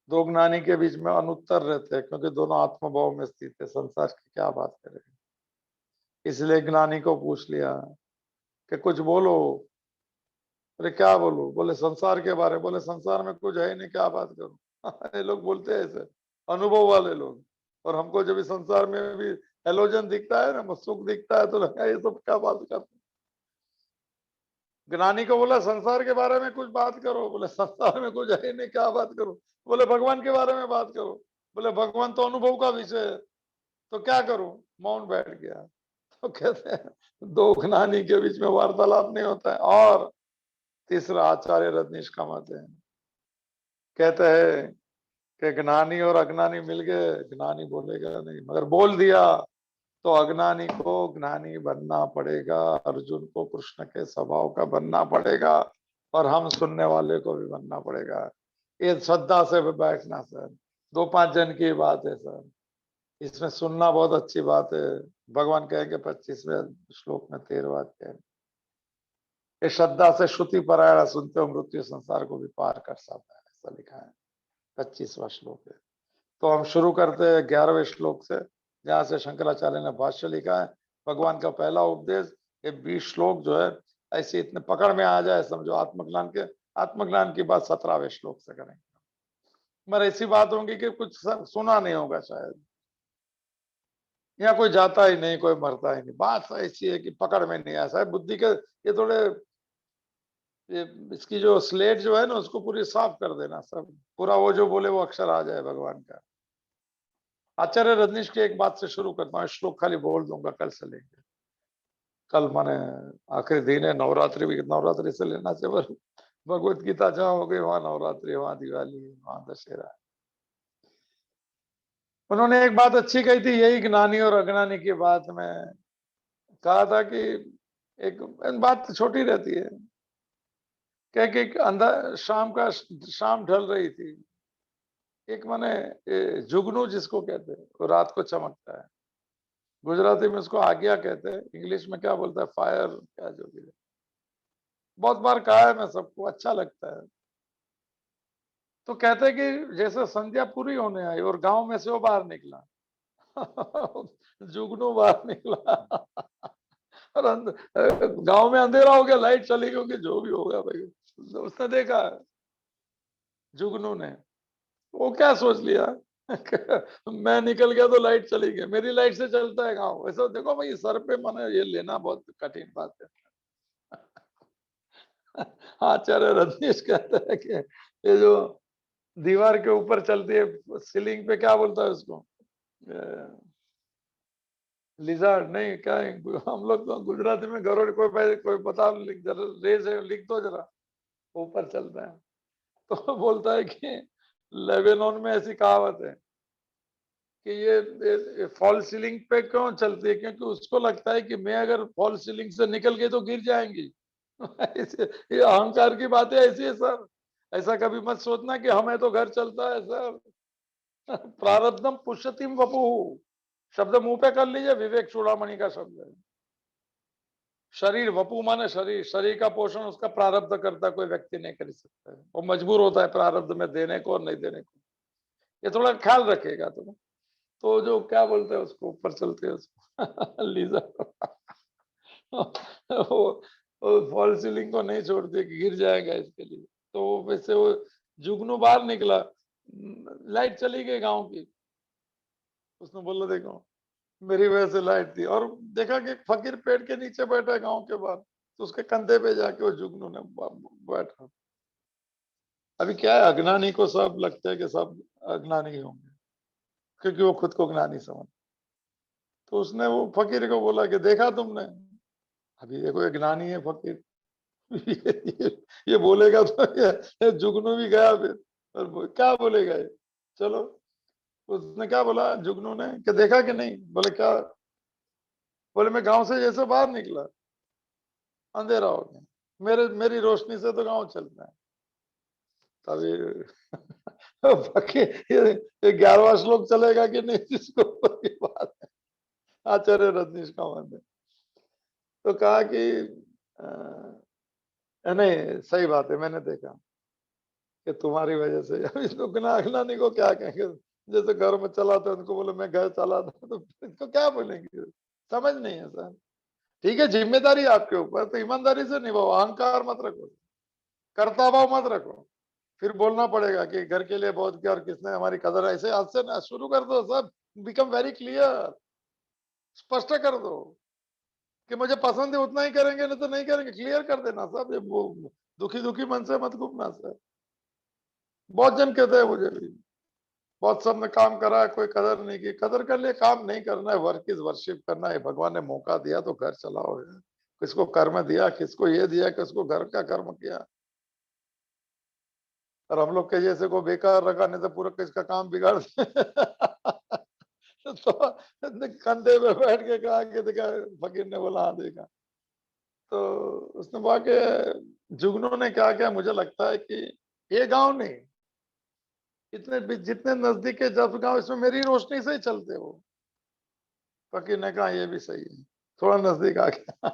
दो ज्ञानी के बीच में अनुत्तर रहते हैं, क्योंकि दोनों आत्मभाव में स्थित है, संसार की क्या बात करें। इसलिए ज्ञानी को पूछ लिया कि कुछ बोलो। अरे क्या बोलो, बोले संसार के बारे, बोले संसार में कुछ है ही नहीं, क्या बात करूं। ये लोग बोलते हैं ऐसे, अनुभव वाले लोग। और हमको जब इस संसार में भी हेलोजन दिखता है ना, सुख दिखता है, तो लगा ये सब क्या बात करते। ज्ञानी को बोला संसार के बारे में कुछ बात करो, बोले संसार में कुछ है ही नहीं, क्या बात करो। बोले भगवान के बारे में बात करो, बोले भगवान तो अनुभव का विषय है, तो क्या करूं, मौन बैठ गया। तो कहते हैं दो ज्ञानी के बीच में वार्तालाप नहीं होता है। और तीसरा आचार्य रजनीश का मत है, कहते हैं कि ज्ञानी और अज्ञानी मिल गए, ज्ञानी बोलेगा नहीं, मगर बोल दिया तो अज्ञानी को ज्ञानी बनना पड़ेगा, अर्जुन को कृष्ण के स्वभाव का बनना पड़ेगा, और हम सुनने वाले को भी बनना पड़ेगा। ये श्रद्धा से बैठना सर, 2-5 जन की बात है सर, इसमें सुनना बहुत अच्छी बात है। भगवान कहेंगे 25वें श्लोक में 13वां अध्याय, ये श्रद्धा से श्रुति परायण सुनते हो मृत्यु संसार को भी पार कर सकता है, ऐसा लिखा है, 25वां श्लोक है। तो हम शुरू करते हैं 11वें श्लोक से, जहां से शंकराचार्य ने भाष्य लिखा है। भगवान का पहला उपदेश, ये 20 श्लोक जो है ऐसे इतने पकड़ में आ जाए समझो आत्मज्ञान के, आत्मज्ञान की बात 17वें श्लोक से करेंगे। मगर ऐसी बात होगी कि कुछ सुना नहीं होगा शायद, यहाँ कोई जाता ही नहीं, कोई मरता ही नहीं, बात ऐसी है कि पकड़ में नहीं आ सकता बुद्धि के। ये थोड़े ये इसकी जो स्लेट जो है ना उसको पूरी साफ कर देना, सब पूरा वो जो बोले वो अक्षर आ जाए भगवान का। आचार्य रजनीश की एक बात से शुरू करता हूँ, श्लोक खाली बोल दूंगा, कल से लेंगे। कल माने आखिरी दिन है, नवरात्रि भी, नवरात्रि से लेना चाहिए, पर भगवत गीता जहाँ हो गई वहां नवरात्रि, वहां दिवाली, वहां दशहरा। उन्होंने एक बात अच्छी कही थी, यही ज्ञानी और अज्ञानी की बात में कहा था कि एक बात छोटी रहती है, क्या कि अंदर शाम ढल रही थी, एक माने जुगनू जिसको कहते हैं, वो रात को चमकता है, गुजराती में उसको आज्ञा कहते हैं, इंग्लिश में क्या बोलता है, फायर, क्या जो भी है। बहुत बार कहा है मैं सबको, अच्छा लगता है। तो कहते हैं कि जैसे संध्या पूरी होने आई और गांव में से वो बाहर निकला जुगनू बाहर निकला और गांव में अंधेरा हो गया, लाइट चली गई होगी, जो भी होगा भाई, उसने देखा जुगनू ने, वो क्या सोच लिया मैं निकल गया तो लाइट चली गई, मेरी लाइट से चलता है गांव, ऐसा देखो भाई, सर पे माने ये लेना बहुत कठिन बात है। आचार्य रजनीश कहते हैं कि ये जो दीवार के ऊपर चलती है, सीलिंग पे क्या बोलता है उसको, लिजार्ड नहीं, क्या है? हम लोग तो गुजराती में गरुड़, कोई बता, लिख जरा, रेज है, लिख दो जरा, ऊपर चलता है। तो बोलता है कि लेबनान में ऐसी कहावत है कि ये फॉल सीलिंग पे क्यों चलती है, क्योंकि उसको लगता है कि मैं अगर फॉल सीलिंग से निकल गई तो गिर जाएंगी ये अहंकार की बातें ऐसी है सर, ऐसा कभी मत सोचना कि हमें तो घर चलता है सर प्रारब्धम पुष्यतिम वपु, शब्द मुंह पे कर लीजिए, विवेक चूड़ामणि का शब्द है। शरीर, वपु माने शरीर, शरीर का पोषण उसका प्रारब्ध करता कोई व्यक्ति नहीं कर सकता है, वो मजबूर होता है प्रारब्ध में देने को और नहीं देने को, ये थोड़ा ख्याल रखेगा तुम। तो जो क्या बोलते हैं उसको, ऊपर चलते हैं उसको लीजा वो फॉल सीलिंग को नहीं छोड़ती कि गिर जाएगा इसके लिए, तो वैसे वो जुगनू बाहर निकला, लाइट चली गई गांव की, उसने बोला देखो मेरी वजह से लाइट थी, और देखा कि फकीर पेड़ के नीचे बैठा है गांव के बाहर, तो उसके कंधे पे जाके वो जुगनू ने बैठा। अभी क्या है, अज्ञानी को सब लगता है कि सब अज्ञानी होंगे, क्योंकि वो खुद को ज्ञानी समझ। तो उसने वो फकीर को बोला कि देखा तुमने, अभी देखो ये ज्ञानी है फकीर ये बोलेगा तो ये जुगनू भी गया फिर, और क्या बोलेगा ये। चलो, उसने क्या बोला जुगनू ने कि देखा कि नहीं, बोले क्या, बोले मैं गांव से जैसे बाहर निकला अंधेरा हो गया, मेरी रोशनी से तो गांव चलता है। तभी फकीर, ये 11वां श्लोक चलेगा कि नहीं जिसको ऊपर की बात है, आचार्य रजनीश का मन है। तो कहा कि नहीं सही बात है, मैंने देखा कि तुम्हारी वजह से अब इसको ज्ञानी को क्या कहेंगे, जैसे घर में चला था उनको बोले मैं घर चला था, तो इसको क्या बोलेंगे, समझ नहीं है सर। ठीक है, जिम्मेदारी आपके ऊपर, तो ईमानदारी से निभाओ, अहंकार मत रखो, कर्ता भाव मत रखो, फिर बोलना पड़ेगा कि घर के लिए बहुत किया और किसने हमारी कदर, ऐसे आज से ना शुरू कर दो सब, बिकम वेरी क्लियर, स्पष्ट कर दो कि मुझे पसंद है उतना ही करेंगे, नहीं तो नहीं करेंगे, क्लियर कर देना सब, ये वो दुखी दुखी मन से मत घूमना सर। बहुत जन कहते हैं मुझे भी, बहुत सबने काम करा है, कोई कदर नहीं की, कदर कर लिए, काम नहीं करना है, वर्क इज वर्शिप करना है, भगवान ने मौका दिया तो घर चलाओ है, किसको कर्म दिया, किसको ये दिया, किसको घर का कर्म किया, और हम लोग के जैसे को बेकार रखाने से पूरा इसका काम बिगाड़ दे। तो कंधे पे बैठ के कहा कि देखा, फकीर ने बोला हाँ देखा। तो उसने बोला कि जुगनू ने क्या किया, मुझे लगता है कि ये गांव नहीं, इतने जितने नजदीक के 10 गांव इसमें मेरी रोशनी से ही चलते हो। फकीर ने कहा ये भी सही है, थोड़ा नजदीक आ गया।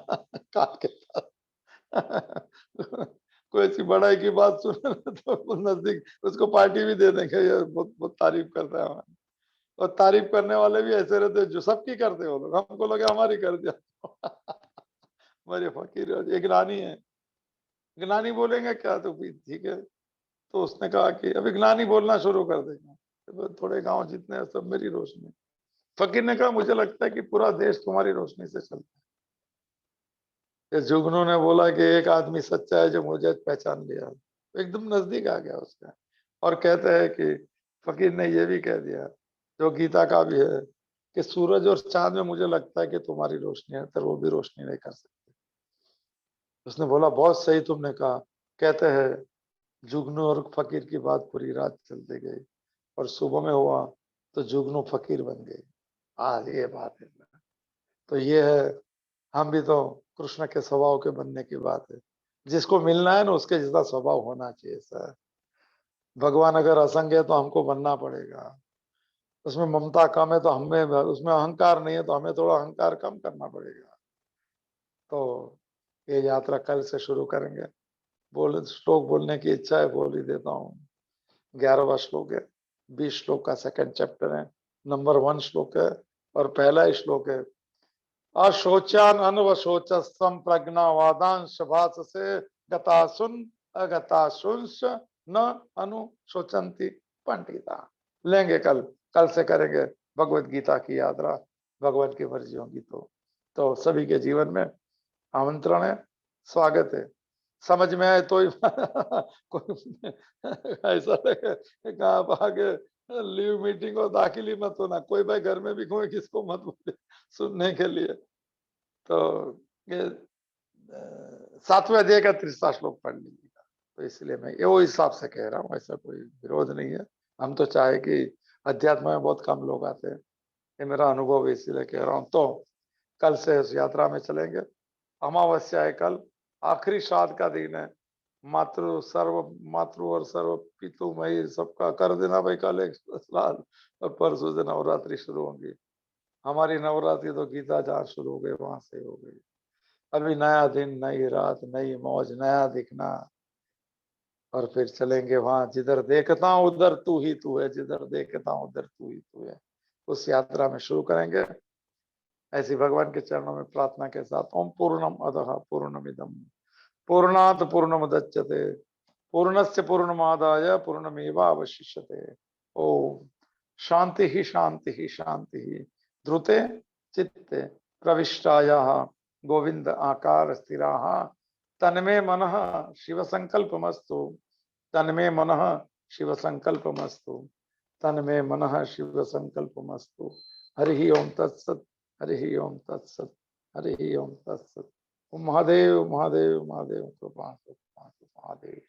काट के कोई ऐसी बड़ाई की बात सुने तो वो नजदीक उसको पार्टी भी दे देंगे, ये बहुत बहुत तारीफ करता है हमारी। और तारीफ करने वाले भी ऐसे रहते हैं जो सबकी करते हो लोग, हमको लगे हमारी कर दिया। हमारे फकीर एक ज्ञानी है, ज्ञानी बोलेंगे क्या तो भी ठीक है। तो उसने कहा कि अभी ज्ञानी बोलना शुरू कर देगा, तो थोड़े गांव जितने हैं सब मेरी रोशनी। फकीर ने कहा मुझे लगता है कि पूरा देश तुम्हारी रोशनी से चलता है। जुगनू ने बोला कि एक आदमी सच्चा है जो मुझे पहचान लिया, एकदम नजदीक आ गया उसका। और कहते हैं कि फकीर ने यह भी कह दिया, जो गीता का भी है, कि सूरज और चांद में मुझे लगता है कि तुम्हारी रोशनी है, तो वो भी रोशनी नहीं कर सकते। उसने बोला बहुत सही तुमने कहा। कहते हैं जुगनू और फकीर की बात पूरी रात चलती गई, और सुबह में हुआ तो जुगनू फकीर बन गई। आज ये बात है। तो ये है, हम भी तो कृष्ण के स्वभाव के बनने की बात है। जिसको मिलना है ना उसके जैसा स्वभाव होना चाहिए सर। भगवान अगर असंग है तो हमको बनना पड़ेगा। उसमें ममता कम है तो हमें, उसमें अहंकार नहीं है तो हमें थोड़ा अहंकार कम करना पड़ेगा। तो ये यात्रा कल से शुरू करेंगे। श्लोक बोलने की इच्छा है, बोल ही देता हूँ। 11वां श्लोक है, 20 श्लोक का सेकंड चैप्टर है। नंबर 1 श्लोक है और पहला ही श्लोक है। अशोचान अनवशोचस्तम प्रज्ञावादांश भाष से गतासुन अगताशुंश न अनुशोचंती पंडिता। लेंगे कल, कल से करेंगे भगवत गीता की यात्रा, भगवान की मर्जी होगी तो सभी के जीवन में आमंत्रण है, स्वागत है। समझ में आए तो ही कोई ऐसा लगे कहाँ आगे लीव मीटिंग और दाखिली मत होना, कोई भाई घर में भी कोई किसको मत बोले सुनने के लिए। तो ये 7वें अध्याय का 30वां श्लोक पढ़ लीजिएगा। तो इसलिए मैं ये वो हिसाब से कह रहा हूँ, ऐसा कोई विरोध नहीं है। हम तो चाहे कि अध्यात्म में बहुत कम लोग आते हैं, ये मेरा अनुभव है इसीलिए कह रहा हूँ। तो कल से इस यात्रा में चलेंगे। अमावस्या है कल, आखिरी श्राद्ध का दिन है। मातृ और सर्व पितु मई सबका कर देना भाई कल एक श्राद्ध, और परसों से नवरात्रि शुरू होंगी। हमारी नवरात्रि तो गीता जहाँ शुरू हो गई वहां से हो गई। अभी नया दिन, नई रात, नई मौज, नया दिखना। और फिर चलेंगे वहां, जिधर देखता हूं उधर तू ही तू है, जिधर देखता हूं उधर तू ही तू है। उस यात्रा में शुरू करेंगे। ऐसी भगवान के चरणों में प्रार्थना के साथ, ओम पूर्णम अधः पूर्णमिदम पूर्णात पूर्णमुदच्यते पूर्णस्य पूर्णमादाय पूर्णमेवावशिष्यते। ओम शांति ही शांति ही शांति ही। ध्रुते चित्ते प्रविष्टायाः गोविंद आकार स्थिराः तन्मे मनः शिव संकल्पमस्तु तन्मे मनः शिव संकल्पमस्तु तन्मे मनः शिव संकल्पमस्तु। हरि ओम तत्सत, हरि ओम तत्सत, हरि ओम तत्सत। महादेव महादेव महादेव कृपा महादेव।